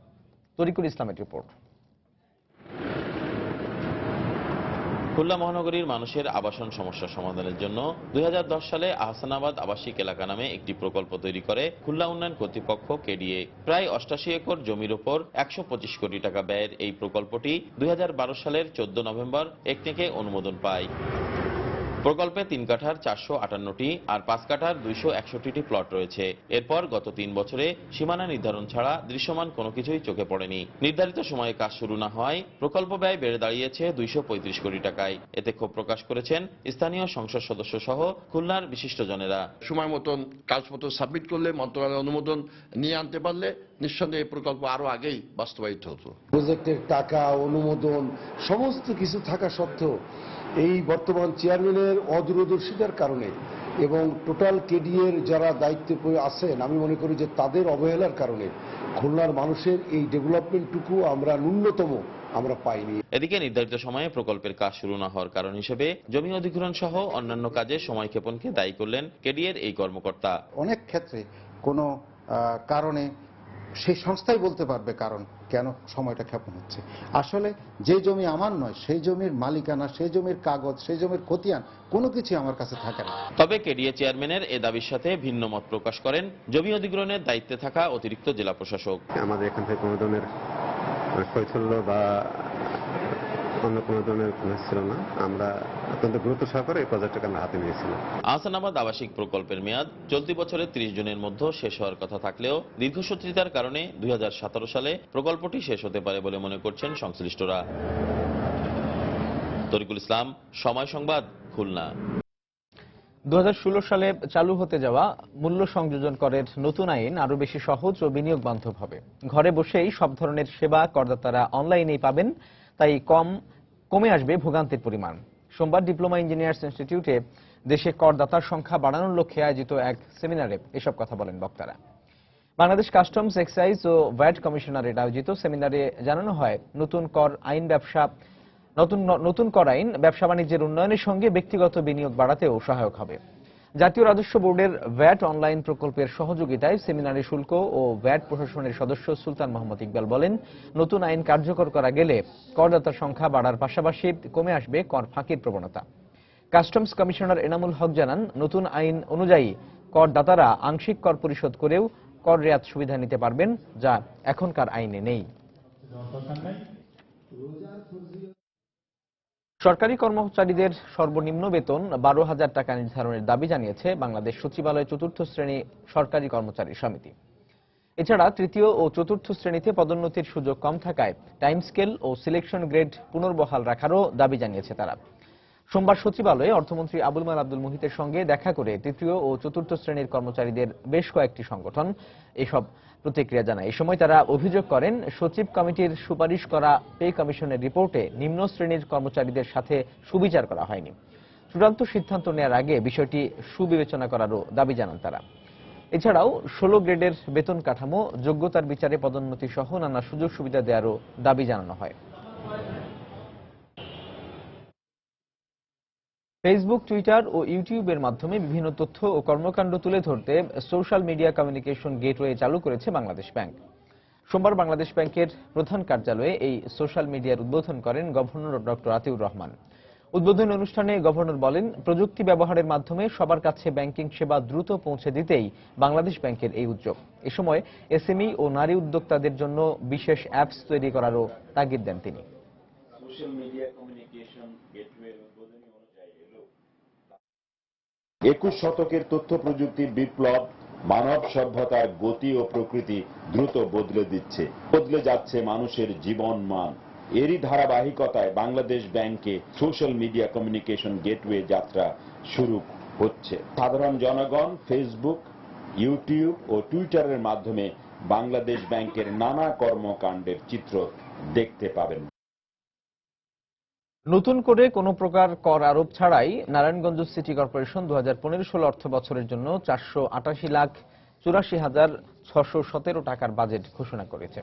Speaker 1: তরিকুল ইসলামের রিপোর্ট।
Speaker 2: খুলনা মহানগরীর মানুষের আবাসন সমস্যার সমাধানের জন্য 2010 সালে আহসানাবাদ আবাসিক এলাকা নামে একটি প্রকল্প তৈরি করে খুলনা উন্নয়ন কর্তৃপক্ষ কেডিএ। প্রায় 88 একর জমির উপর 125 কোটি টাকা ব্যয়ের এই প্রকল্পটি 2012 সালের 14 নভেম্বর একনেকে অনুমোদন পায়। প্রকল্পে 3 কাঠার 458টি আর 5 কাঠার 261টি প্লট রয়েছে। এরপর গত 3 বছরে সীমানা নির্ধারণ ছাড়া দৃশ্যমান কোনো কিছুই চোখে পড়েনি। নির্ধারিত সময়ে কাজ শুরু না হওয়ায় প্রকল্প ব্যয় বেড়ে দাঁড়িয়েছে 235 কোটি টাকায়। এতে ক্ষোভ প্রকাশ করেছেন স্থানীয় সংসদ সদস্য সহ খুলনার বিশিষ্টজনেরা।
Speaker 3: সময় মতন কাগজপত্র সাবমিট করলে, মন্ত্রণালয়ের অনুমোদন নিয়ে আনতে পারলে নিঃসন্দেহে এই প্রকল্প আরো আগেই বাস্তবায়িত হতো।
Speaker 23: প্রজেক্টের টাকা, অনুমোদন সমস্ত কিছু থাকা সত্ত্বেও এই বর্তমান চেয়ারম্যানের অদূরদর্শিতার কারণে এবং টোটাল কেডিএর যারা দায়িত্বে আছেন, আমি মনে করি যে তাদের অবহেলার কারণে খুলনার মানুষের এই ডেভেলপমেন্টটুকু আমরা ন্যূনতম আমরা পাইনি।
Speaker 2: এদিকে নির্ধারিত সময়ে প্রকল্পের কাজ শুরু না হওয়ার কারণ হিসেবে জমি অধিগ্রহণ সহ অন্যান্য কাজে সময়ক্ষেপণকে দায়ী করলেন কেডিএর এই কর্মকর্তা।
Speaker 24: অনেক ক্ষেত্রে কোনো কারণে সেই সংস্থাই বলতে পারবে কারণ কেন সময়টা ক্ষেপণ হচ্ছে। আসলে যে জমি আমার নয়, সেই জমির মালিকানা, সেই জমির কাগজ, সেই জমির খতিয়ান কোনো কিছু আমার কাছে থাকে না।
Speaker 2: তবে কেডিএ চেয়ারম্যানের এ দাবির সাথে ভিন্ন মত প্রকাশ করেন জমি অধিগ্রহণের দায়িত্বে থাকা অতিরিক্ত জেলা প্রশাসক।
Speaker 25: আমাদের এখান থেকে কোনো ধরনের শৈথল্য বা অন্য কোনো ধরনের ছিল না। আমরা অত্যন্ত গুরুত্ব সহকারে এই প্রজেক্টটাকে আমরা হাতে নিয়েছিলাম।
Speaker 2: আহসানাবাদ আবাসিক প্রকল্পের মেয়াদ চলতি বছরের 30 জুনের মধ্যে শেষ হওয়ার কথা থাকলেও দীর্ঘসূত্রিতার কারণে 2017 সালে প্রকল্পটি শেষ হতে পারে বলে মনে করছেন সংশ্লিষ্টরা। তরিকুল ইসলাম, সময় সংবাদ, খুলনা।
Speaker 1: 2016 সালে চালু হতে যাওয়া মূল্য সংযোজন করের নতুন আইন আরো বেশি সহজ ও বিনিয়োগ বান্ধব হবে। ঘরে বসেই সব ধরনের সেবা করদাতারা অনলাইনেই পাবেন, তাই কমে আসবে ভোগান্তির পরিমাণ। সোমবার ডিপ্লোমা ইঞ্জিনিয়ার্স ইনস্টিটিউটে দেশে করদাতার সংখ্যা বাড়ানোর লক্ষ্যে আয়োজিত এক সেমিনারে এসব কথা বলেন বক্তারা। বাংলাদেশ কাস্টমস, এক্সাইজ ও ভ্যাট কমিশনারের আয়োজিত সেমিনারে জানানো হয়, নতুন কর আইন ব্যবসা বাণিজ্যের উন্নয়নের সঙ্গে ব্যক্তিগত বিনিয়োগ বাড়াতেও সহায়ক হবে। জাতীয় রাজস্ব বোর্ডের ভ্যাট অনলাইন প্রকল্পের সহযোগিতায় সেমিনারে শুল্ক ও ভ্যাট প্রশাসনের সদস্য সুলতান মোহাম্মদ ইকবাল বলেন, নতুন আইন কার্যকর করা গেলে করদাতার সংখ্যা বাড়ার পাশাপাশি কমে আসবে কর ফাঁকির প্রবণতা। কাস্টমস কমিশনার এনামুল হক জানান, নতুন আইন অনুযায়ী করদাতারা আংশিক কর পরিশোধ করেও কর রেয়াত সুবিধা নিতে পারবেন, যা এখনকার আইনে নেই। সরকারি কর্মচারীদের সর্বনিম্ন বেতন 12,000 টাকা নির্ধারণের দাবি জানিয়েছে বাংলাদেশ সচিবালয় চতুর্থ শ্রেণী সরকারি কর্মচারী সমিতি। এছাড়া তৃতীয় ও চতুর্থ শ্রেণীতে পদোন্নতির সুযোগ কম থাকায় টাইম স্কেল ও সিলেকশন গ্রেড পুনর্বহাল রাখারও দাবি জানিয়েছে তারা। সোমবার সচিবালয়ে অর্থমন্ত্রী আবুল মাল আব্দুল মুহিতের সঙ্গে দেখা করে তৃতীয় ও চতুর্থ শ্রেণীর কর্মচারীদের বেশ কয়েকটি সংগঠন এসব প্রতিক্রিয়া জানায়। এই সময় তারা অভিযোগ করেন, সচিব কমিটির সুপারিশ করা পে কমিশনের রিপোর্টে নিম্ন শ্রেণীর কর্মচারীদের সাথে সুবিচার করা হয়নি। চূড়ান্ত সিদ্ধান্ত নেওয়ার আগে বিষয়টি সুবিবেচনা করারও দাবি জানান তারা। এছাড়াও 16 গ্রেডের বেতন কাঠামো, যোগ্যতার বিচারে পদোন্নতি সহ নানা সুযোগ সুবিধা দেওয়ারও দাবি জানানো হয়। ফেসবুক, টুইটার ও ইউটিউবের মাধ্যমে বিভিন্ন তথ্য ও কর্মকাণ্ড তুলে ধরতে সোশ্যাল মিডিয়া কমিউনিকেশন গেটওয়ে চালু করেছে বাংলাদেশ ব্যাংক। সোমবার বাংলাদেশ ব্যাংকের প্রধান কার্যালয়ে এই সোশ্যাল মিডিয়ার উদ্বোধন করেন গভর্নর ডক্টর আতিউর রহমান। উদ্বোধনী অনুষ্ঠানে গভর্নর বলেন, প্রযুক্তি ব্যবহারের মাধ্যমে সবার কাছে ব্যাংকিং সেবা দ্রুত পৌঁছে দিতেই বাংলাদেশ ব্যাংকের এই উদ্যোগ। এ সময় এসএমই ও নারী উদ্যোক্তাদের জন্য বিশেষ অ্যাপস তৈরি করারও তাগিদ দেন তিনি।
Speaker 26: 21 শতকের তথ্য প্রযুক্তির বিপ্লব মানব সভ্যতার গতি ও প্রকৃতি দ্রুত বদলে দিচ্ছে, বদলে যাচ্ছে মানুষের জীবন মান। এরই ধারাবাহিকতায় বাংলাদেশ ব্যাংকে সোশ্যাল মিডিয়া কমিউনিকেশন গেটওয়ে যাত্রা শুরু হচ্ছে। সাধারণ জনগণ ফেসবুক, ইউটিউব ও টুইটারের মাধ্যমে বাংলাদেশ ব্যাংকের নানা কর্মকাণ্ডের চিত্র দেখতে পাবেন।
Speaker 1: নতুন করে কোনো প্রকার কর আরোপ ছাড়াই নারায়ণগঞ্জ সিটি কর্পোরেশন 2015-16 অর্থ বছরের জন্য 488,84,617 টাকার বাজেট ঘোষণা করেছে।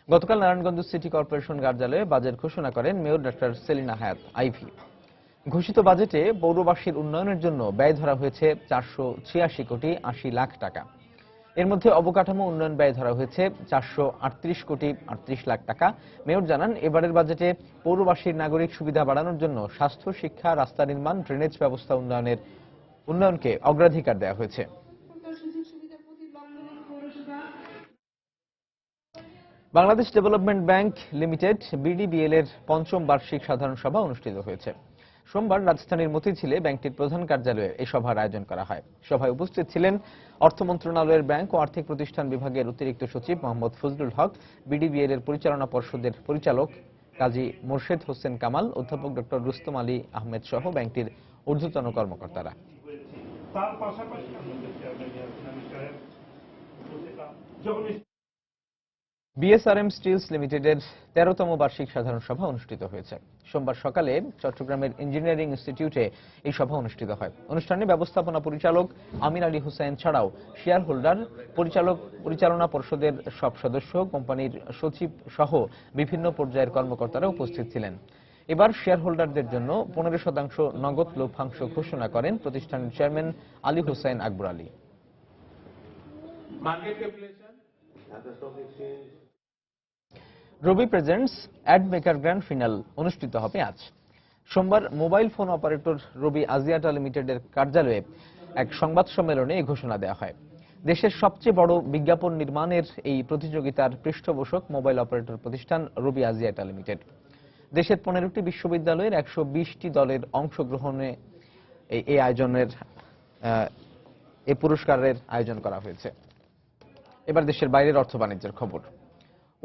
Speaker 1: গতকাল নারায়ণগঞ্জ সিটি কর্পোরেশন কার্যালয়ে বাজেট ঘোষণা করেন মেয়র ডক্টর সেলিনা হায়াত আইভি। ঘোষিত বাজেটে পৌরবাসীর উন্নয়নের জন্য ব্যয় ধরা হয়েছে 486,80,00,000 টাকা। এর মধ্যে অবকাঠামো উন্নয়ন ব্যয় ধরা হয়েছে 438 কোটি 38 লাখ টাকা। মেয়র জানান, এবারের বাজেটে পৌরবাসীর নাগরিক সুবিধা বাড়ানোর জন্য স্বাস্থ্য, শিক্ষা, রাস্তা নির্মাণ, ড্রেনেজ ব্যবস্থা উন্নয়নকে অগ্রাধিকার দেওয়া হয়েছে। Bangladesh development bank limited BDBL এর ৫ম বার্ষিক সাধারণ সভা অনুষ্ঠিত হয়েছে। সোমবার রাজধানীর মতিঝিলে ব্যাংকটির প্রধান কার্যালয়ে এই সভার আয়োজন করা হয়। সভায় উপস্থিত ছিলেন অর্থ মন্ত্রণালয়ের ব্যাংক ও আর্থিক প্রতিষ্ঠান বিভাগের অতিরিক্ত সচিব মোহাম্মদ ফজলুল হক, BDBL এর পরিচালনা পর্ষদের পরিচালক কাজী মোর্শেদ হোসেন কামাল, অধ্যাপক ডক্টর রুস্তম আলী আহমেদ সহ ব্যাংকটির ঊর্ধ্বতন কর্মকর্তারা। BSRM স্টিলস লিমিটেডের 13তম বার্ষিক সাধারণ সভা অনুষ্ঠিত হয়েছে। সোমবার সকালে চট্টগ্রামের ইঞ্জিনিয়ারিং ইনস্টিটিউটে এই সভা অনুষ্ঠিত হয়। অনুষ্ঠানে ব্যবস্থাপনা পরিচালক আমির আলী হোসেন ছাড়াও শেয়ার হোল্ডার, পরিচালনা পর্ষদের সব সদস্য, কোম্পানির সচিব সহ বিভিন্ন পর্যায়ের কর্মকর্তারা উপস্থিত ছিলেন। এবার শেয়ার হোল্ডারদের জন্য 15% নগদ লভ্যাংশ ঘোষণা করেন প্রতিষ্ঠানের চেয়ারম্যান Ali Hossain Akbar Ali. Robi presents ad maker grand finale অনুষ্ঠিত হবে আজ। সোমবার mobile phone operator Robi Axiata লিমিটেডের কার্যালয়ে এক সংবাদ সম্মেলনে এই ঘোষণা দেওয়া হয়। দেশের সবচেয়ে বড় বিজ্ঞাপন নির্মাণের এই প্রতিযোগিতার পৃষ্ঠপোষক মোবাইল অপারেটর প্রতিষ্ঠান রবি আজিয়াটা লিমিটেড। দেশের 15টি বিশ্ববিদ্যালয়ের 120টি দলের অংশগ্রহণে এই পুরস্কারের আয়োজন করা হয়েছে। এবার দেশের বাইরের অর্থ বাণিজ্যের খবর।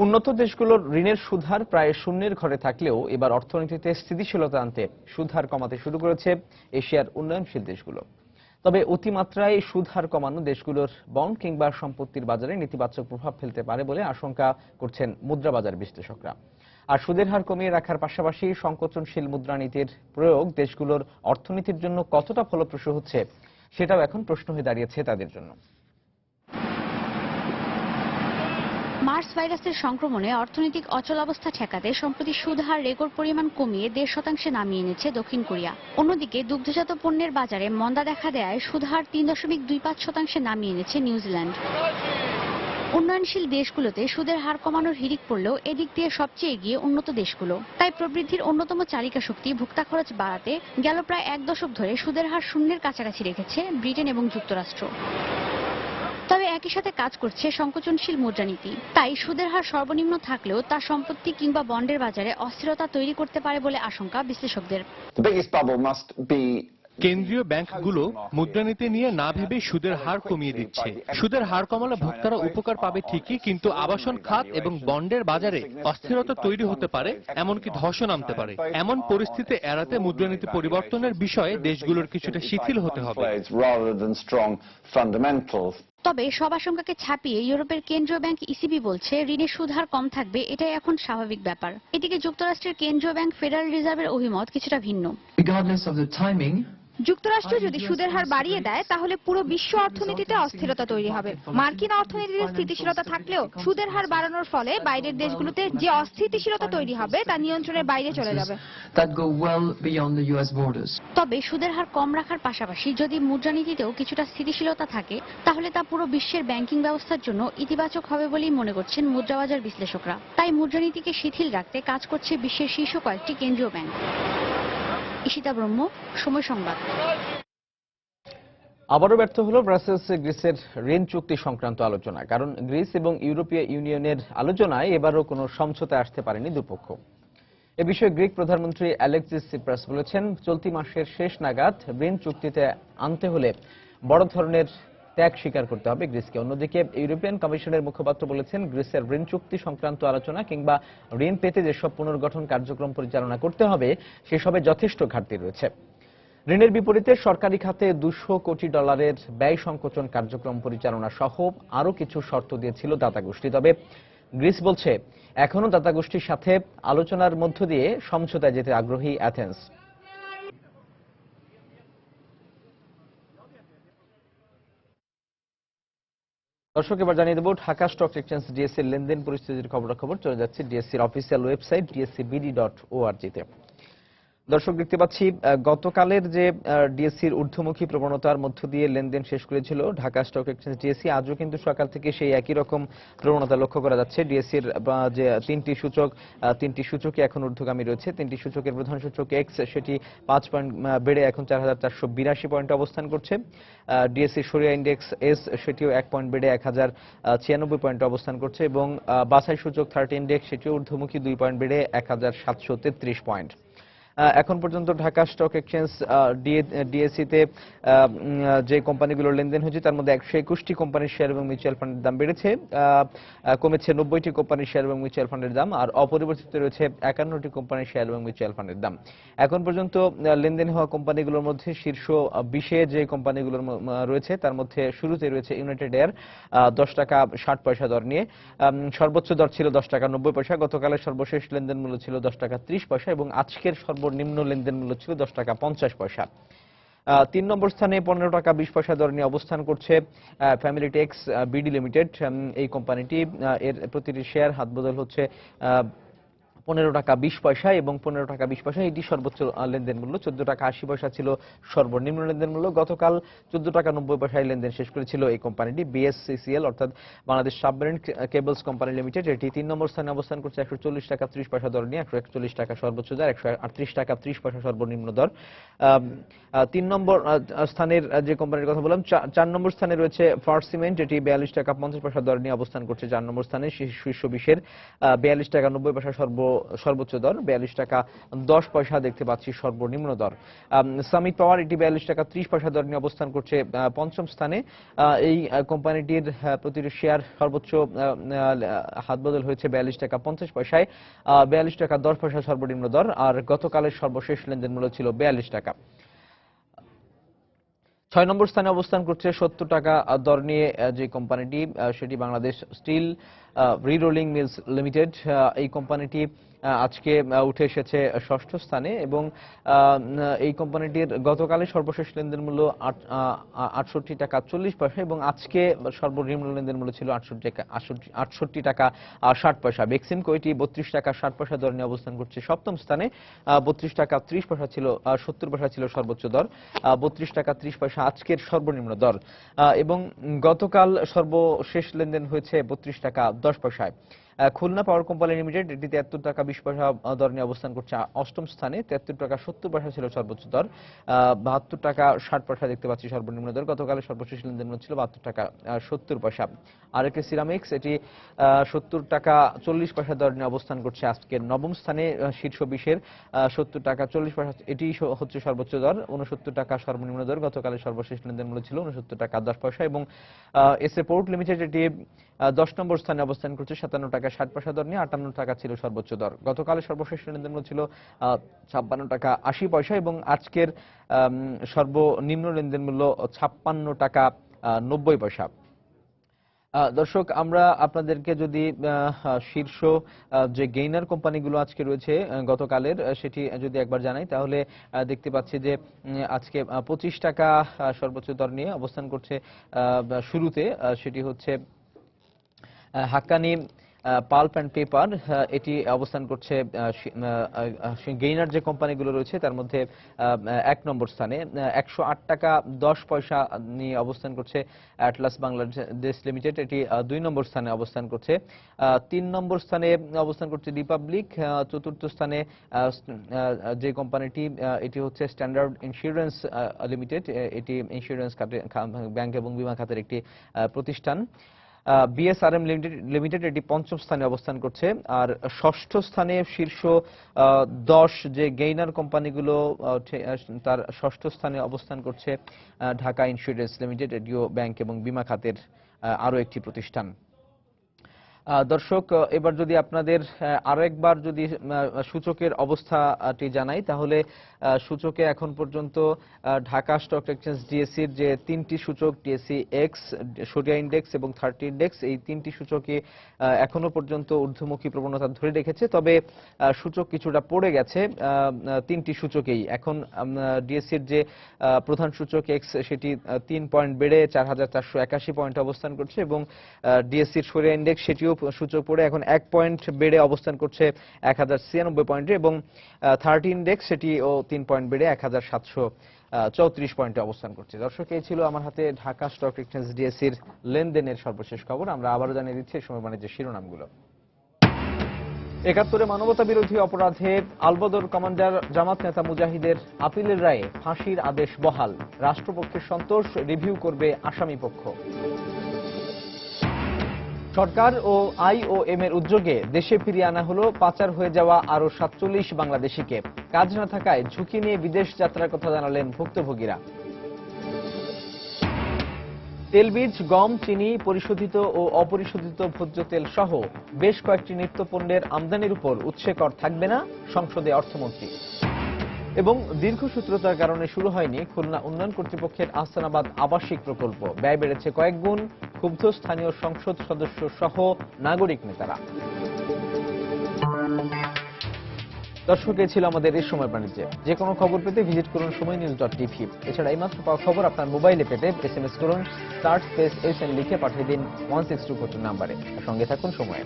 Speaker 1: উন্নত দেশগুলোর ঋণের সুদহার প্রায় শূন্যের ঘরে থাকলেও এবার অর্থনীতিতে স্থিতিশীলতা আনতে সুদহার কমাতে শুরু করেছে এশিয়ার উন্নয়নশীল দেশগুলো। তবে অতিমাত্রায় সুদহার কমানো দেশগুলোর বন্ড কিংবা সম্পত্তির বাজারে নেতিবাচক প্রভাব ফেলতে পারে বলে আশঙ্কা করছেন মুদ্রাবাজার বিশ্লেষকরা। আর সুদের হার কমিয়ে রাখার পাশাপাশি সংকোচনশীল মুদ্রানীতির প্রয়োগ দেশগুলোর অর্থনীতির জন্য কতটা ফলপ্রসূ হচ্ছে সেটাও এখন প্রশ্ন হয়ে দাঁড়িয়েছে তাদের জন্য।
Speaker 4: মার্স ভাইরাসের সংক্রমণে অর্থনৈতিক অচলাবস্থা ঠেকাতে সম্প্রতি সুদহার রেকর্ড পরিমাণ কমিয়ে 1.5% নামিয়ে এনেছে দক্ষিণ কোরিয়া। অন্যদিকে দুগ্ধজাত পণ্যের বাজারে মন্দা দেখা দেয় সুদহার 3.25% নামিয়ে এনেছে নিউজিল্যান্ড। উন্নয়নশীল দেশগুলোতে সুদের হার কমানোর হিড়িক পড়লেও এদিক দিয়ে সবচেয়ে এগিয়ে উন্নত দেশগুলো। তাই প্রবৃদ্ধির অন্যতম চালিকা শক্তি ভোক্তা খরচ বাড়াতে গেল প্রায় 1 দশক ধরে সুদের হার শূন্যের কাছাকাছি রেখেছে ব্রিটেন এবং যুক্তরাষ্ট্র। তবে একই সাথে কাজ করছে সংকোচনশীল মুদ্রানীতি। তাই সুদের হার সর্বনিম্ন থাকলেও তা সম্পত্তি কিংবা বন্ডের বাজারে অস্থিরতা তৈরি করতে পারে বলে আশঙ্কা বিশ্লেষকদের।
Speaker 5: কেন্দ্রীয় ব্যাংকগুলো মুদ্রানীতি নিয়ে না ভেবে সুদের হার কমিয়ে দিচ্ছে। সুদের হার কমালে ভোক্তারা উপকার পাবে ঠিকই, কিন্তু আবাসন খাত এবং বন্ডের বাজারে অস্থিরতা তৈরি হতে পারে, এমনকি ধসও নামতে পারে। এমন পরিস্থিতি এড়াতে মুদ্রানীতি পরিবর্তনের বিষয়ে দেশগুলোর কিছুটা শিথিল হতে হবে।
Speaker 4: তবে সব আশঙ্কাকে ছাপিয়ে ইউরোপের কেন্দ্রীয় ব্যাংক ইসিবি বলছে ঋণের সুদ হার কম থাকবে, এটাই এখন স্বাভাবিক ব্যাপার। এদিকে যুক্তরাষ্ট্রের কেন্দ্রীয় ব্যাংক ফেডারেল রিজার্ভের অভিমত কিছুটা ভিন্ন।
Speaker 6: যুক্তরাষ্ট্র যদি সুদের হার বাড়িয়ে দেয় তাহলে পুরো বিশ্ব অর্থনীতিতে অস্থিরতা তৈরি হবে। মার্কিন অর্থনীতিতে স্থিতিশীলতা থাকলেও সুদের হার বাড়ানোর ফলে বাইরের দেশগুলোতে যে অস্থিতিশীলতা তৈরি হবে তা নিয়ন্ত্রণের বাইরে চলে যাবে।
Speaker 4: তবে সুদের হার কম রাখার পাশাপাশি যদি মুদ্রানীতিতেও কিছুটা স্থিতিশীলতা থাকে তাহলে তা পুরো বিশ্বের ব্যাংকিং ব্যবস্থার জন্য ইতিবাচক হবে বলেই মনে করছেন মুদ্রাবাজার বিশ্লেষকরা। তাই মুদ্রানীতিকে শিথিল রাখতে কাজ করছে বিশ্বের শীর্ষ কয়েকটি কেন্দ্রীয় ব্যাংক। ঈশিতা ব্রহ্ম, সময় সংবাদ।
Speaker 1: আবারও ব্যর্থ হল ব্রাসেলসে গ্রিসের ঋণ চুক্তি সংক্রান্ত আলোচনা। কারণ গ্রিস এবং ইউরোপীয় ইউনিয়নের আলোচনায় এবারও কোনো সমঝোতায় আসতে পারেনি দুপক্ষ। এ বিষয়ে গ্রিক প্রধানমন্ত্রী অ্যালেক্সিস সিপ্রাস বলেছেন, চলতি মাসের শেষ নাগাদ ঋণ চুক্তিতে আনতে হলে বড় ধরনের ত্যাগ স্বীকার করতে হবে গ্রিসকে। অন্যদিকে ইউরোপিয়ান কমিশনের মুখপাত্র বলেছেন, গ্রিসের ঋণ চুক্তি সংক্রান্ত আলোচনা কিংবা ঋণ পেতে যেসব পুনর্গঠন কার্যক্রম পরিচালনা করতে হবে সেসবে যথেষ্ট ঘাটতি রয়েছে। ঋণের বিপরীতে সরকারি খাতে $200 কোটি ব্যয় সংকোচন কার্যক্রম পরিচালনা সহ আরও কিছু শর্ত দিয়েছিল দাতা গোষ্ঠী। তবে গ্রিস বলছে এখনও দাতা গোষ্ঠীর সাথে আলোচনার মধ্য দিয়ে সমঝোতায় যেতে আগ্রহী অ্যাথেন্স। দর্শক, এবার জানিয়ে দেব ঢাকা স্টক এক্সচেঞ্জ ডিএসসির লেনদেন পরিস্থিতির খবরাখবর। চলে যাচ্ছে ডিএসসির অফিসিয়াল ওয়েবসাইট dscbd.org তে। দর্শক দেখতে পাচ্ছি গতকালের যে ডিএসসির ঊর্ধ্বমুখী প্রবণতার মধ্য দিয়ে লেনদেন শেষ করেছিল ঢাকা স্টক এক্সচেঞ্জ ডিএসসি, আজও কিন্তু সকাল থেকে সেই একই রকম প্রবণতা লক্ষ্য করা যাচ্ছে। ডিএসসির যে তিনটি সূচকই এখন ঊর্ধ্বগামী রয়েছে। তিনটি সূচকের প্রধান সূচক এক্স, সেটি 5 পয়েন্ট বেড়ে এখন 4482 পয়েন্টে অবস্থান করছে। ডিএসসি সরিয়া ইন্ডেক্স এস, সেটিও 1 পয়েন্ট বেড়ে 1096 পয়েন্টে অবস্থান করছে এবং বাছাই সূচক 30 ইন্ডেক্স, সেটিও ঊর্ধ্বমুখী 2 পয়েন্ট বেড়ে 1733 পয়েন্ট। এখন পর্যন্ত ঢাকা স্টক এক্সচেঞ্জ ডিএসসিতে যে কোম্পানিগুলোর লেনদেন হয়েছে তার মধ্যে 121টি কোম্পানির শেয়ার এবং মিউচুয়াল ফান্ডের দাম বেড়েছে, কমেছে 90টি কোম্পানির শেয়ার এবং মিউচুয়াল ফান্ডের দাম, আর অপরিবর্তিত রয়েছে 51টি কোম্পানির শেয়ার এবং মিউচুয়াল ফান্ডের দাম। এখন পর্যন্ত লেনদেন হওয়া কোম্পানিগুলোর মধ্যে শীর্ষ 20-এ যে কোম্পানিগুলোর রয়েছে তার মধ্যে শুরুতে রয়েছে ইউনাইটেড এয়ার 10 টাকা 60 পয়সা দর নিয়ে। সর্বোচ্চ দর ছিল 10 টাকা 90 পয়সা। গতকালের সর্বশেষ লেনদেন মূল্য ছিল 10 টাকা 30 পয়সা এবং আজকের সর্বনিম্ন লেনদেন মূল্য ছিল 10 টাকা 50 পয়সা। 3 নম্বর স্থানে 15 টাকা 20 পয়সা দর নিয়ে অবস্থান করছে ফ্যামিলি টেক্স বিডি লিমিটেড। এই কোম্পানিটি এর প্রতিটি শেয়ার হাত বদল হচ্ছে 15 টাকা 20 পয়সা এবং 15 টাকা 20 পয়সা এটি সর্বোচ্চ লেনদেন মূল্য। 14 টাকা 80 পয়সা ছিল সর্বনিম্ন লেনদেন মূল্য। গতকাল 14 টাকা 90 পয়সায় লেনদেন শেষ করেছিল এই কোম্পানিটি। বিএসসিসিএল অর্থাৎ Bangladesh submarine cables company limited, এটি 3 নম্বর স্থানে অবস্থান করছে 140 টাকা 30 পয়সা দর নিয়ে। 141 টাকা সর্বোচ্চ দর, 138 টাকা 30 পয়সা সর্বনিম্ন দর। 3 নম্বর স্থানের যে কোম্পানির কথা বললাম, 4 নম্বর স্থানে রয়েছে ফার্স্ট সিমেন্ট, এটি 42 টাকা 50 পয়সা দর নিয়ে অবস্থান করছে 4 নম্বর স্থানে। শীর্ষ 20-এর 42 টাকা 90 পয়সা সর্বোচ্চ দর, 42 টাকা 10 পয়সা দেখতে পাচ্ছি সর্বনিম্ন দর। সামিট পাওয়ার, এটি 42 টাকা 30 পয়সা দর নিয়ে অবস্থান করছে 5ম স্থানে। এই কোম্পানিটির প্রতিটি শেয়ার সর্বোচ্চ হাত বদল হয়েছে 42 টাকা 50 পয়সায়, 42 টাকা 10 পয়সা সর্বনিম্ন দর, আর গতকালের সর্বশেষ লেনদেন মূল্য ছিল 42 টাকা। 6 নম্বর স্থানে অবস্থান করছে 70 টাকা দর নিয়ে যে কোম্পানিটি, সেটি Bangladesh steel rerolling mills limited. এই কোম্পানিটি আজকে উঠে এসেছে 6ষ্ঠ স্থানে এবং এই কোম্পানিটির গতকালের সর্বশেষ লেনদেন মূল্য 68 টাকা 40 পয়সা এবং আজকে সর্বনিম্ন লেনদেন মূল্য ছিল 68 টাকা 60 পয়সা। বেক্সিমকো, এটি 32 টাকা 60 পয়সা দর নিয়ে অবস্থান করছে 7ম স্থানে। 32 টাকা 30 পয়সা ছিল 70 পয়সা ছিল সর্বোচ্চ দর, 32 টাকা 30 পয়সা আজকের সর্বনিম্ন দর এবং গতকাল সর্বশেষ লেনদেন হয়েছে 32 টাকা 10 পয়সায়। খুলনা পাওয়ার কোম্পানি লিমিটেড, এটি 73 টাকা 20 পয়সা দর নিয়ে অবস্থান করছে 8ম স্থানে। 73 টাকা 70 পয়সা ছিল সর্বোচ্চ দর, 72 টাকা 60 পয়সা দেখতে পাচ্ছি সর্বনিম্ন দর। গতকালের সর্বশেষ লেনদেন ছিল 72 টাকা 70 পয়সা। আরকে সিরামিক্স, এটি 70 টাকা 40 পয়সা দর নিয়ে অবস্থান করছে আজকের 9ম স্থানে। শীর্ষ 20-এর 70 টাকা 40 পয়সা এটি হচ্ছে সর্বোচ্চ দর, 69 টাকা সর্বনিম্ন দর। গতকালের সর্বশেষ লেনদেন মূল্য ছিল 69 টাকা 10 পয়সা এবং এসএ পোর্ট লিমিটেড, এটি 10 নম্বর স্থানে অবস্থান করছে 57 টাকা 60 পয়সা দর নিয়ে। 58 টাকা ছিল সর্বোচ্চ দর। গতকালের সর্বশেষ লেনদেন মূল্য ছিল 56 টাকা 80 পয়সা এবং আজকের সর্বনিম্ন লেনদেন মূল্য 56 টাকা 90 পয়সা। দর্শক, আমরা আপনাদেরকে যদি শীর্ষ যে গেইনার কোম্পানিগুলো আজকে রয়েছে গতকালের, সেটি যদি একবার জানাই তাহলে দেখতে পাচ্ছি যে আজকে 25 টাকা সর্বোচ্চ দর নিয়ে অবস্থান করছে শুরুতে, সেটি হচ্ছে হাক্কানি পাল্প অ্যান্ড পেপার। এটি অবস্থান করছে গেইনার যে কোম্পানিগুলো রয়েছে তার মধ্যে 1 নম্বর স্থানে। 108 টাকা 10 পয়সা নিয়ে অবস্থান করছে অ্যাটলাস বাংলাদেশ লিমিটেড, এটি 2 নম্বর স্থানে অবস্থান করছে। 3 নম্বর স্থানে অবস্থান করছে রিপাবলিক। 4র্থ স্থানে যে কোম্পানিটি, এটি হচ্ছে স্ট্যান্ডার্ড ইন্স্যুরেন্স লিমিটেড, এটি ইন্স্যুরেন্স ব্যাংক এবং বীমা খাতের একটি প্রতিষ্ঠান। বিএসআরএম লিমিটেড, এটি 5ম স্থানে অবস্থান করছে। আর 6ষ্ঠ স্থানে শীর্ষ 10 যে গেইনার কোম্পানিগুলো, তার 6ষ্ঠ স্থানে অবস্থান করছে ঢাকা ইন্স্যুরেন্স লিমিটেড, এটিও ব্যাংক এবং বীমা খাতের আরো একটি প্রতিষ্ঠান। দর্শক, এবার যদি আপনাদের আরো একবার যদি সূচকের অবস্থাটি জানাই তাহলে সূচকে এখন পর্যন্ত ঢাকা স্টক এক্সচেঞ্জ ডিএসসির যে 3টি সূচক, ডিএসসি এক্স, সরিয়া ইন্ডেক্স এবং 30 ইন্ডেক্স, এই 3টি সূচকে এখনো পর্যন্ত ঊর্ধ্বমুখী প্রবণতা ধরে রেখেছে, তবে সূচক কিছুটা পড়ে গেছে 3টি সূচকেই। এখন ডিএসসির যে প্রধান সূচক এক্স, সেটি 3 পয়েন্ট বেড়ে 4481 পয়েন্টে অবস্থান করছে এবং ডিএসসির সরিয়া ইন্ডেক্স, সেটিও সূচক পড়ে এখন 1 পয়েন্ট বেড়ে অবস্থান করছে 1096 পয়েন্টে এবং 30 ইন্ডেক্স সেটিও 3 পয়েন্ট বেড়ে 1734 পয়েন্টে অবস্থান করছে। দর্শক, এই ছিল আমার হাতে ঢাকা স্টক এক্সচেঞ্জ ডিএসসির লেনদেনের সর্বশেষ খবর। আমরা আবারও জানিয়ে দিচ্ছি সময় বাণিজ্যের শিরোনামগুলো। 71 মানবতা বিরোধী অপরাধে আলবদর কমান্ডার জামাত নেতা মুজাহিদের আপিলের রায়ে ফাঁসির আদেশ বহাল, রাষ্ট্রপক্ষের সন্তোষ, রিভিউ করবে আসামি পক্ষ। সরকার ও আইওএম এর উদ্যোগে দেশে ফিরিয়ে আনা হলো পাচার হয়ে যাওয়া আরো 47 বাংলাদেশিকে। কাজ না থাকায় ঝুঁকি নিয়ে বিদেশ যাত্রার কথা জানালেন ভুক্তভোগীরা। তেলবীজ, গম, চিনি, পরিশোধিত ও অপরিশোধিত ভোজ্য তেল সহ বেশ কয়েকটি নিত্যপণ্যের আমদানির উপর উৎসে কর থাকবে না, সংসদে অর্থমন্ত্রী। এবং দীর্ঘসূত্রতার কারণে শুরু হয়নি খুলনা উন্নয়ন কর্তৃপক্ষের আহসানাবাদ আবাসিক প্রকল্প, ব্যয় বেড়েছে কয়েক গুণ, ক্ষুব্ধ স্থানীয় সংসদ সদস্য সহ নাগরিক নেতারা। দর্শক, এই ছিল আমাদের এই সময় বাণিজ্যে। যে কোনো খবর পেতে ভিজিট করুন সময়নিউজ.টিভি। এছাড়া এইমাত্র পাওয়া খবর আপনার মোবাইলে পেতে SMS করুন *SN লিখে পাঠিয়ে দিন 16242 নাম্বারে। সঙ্গে থাকুন সময়ে।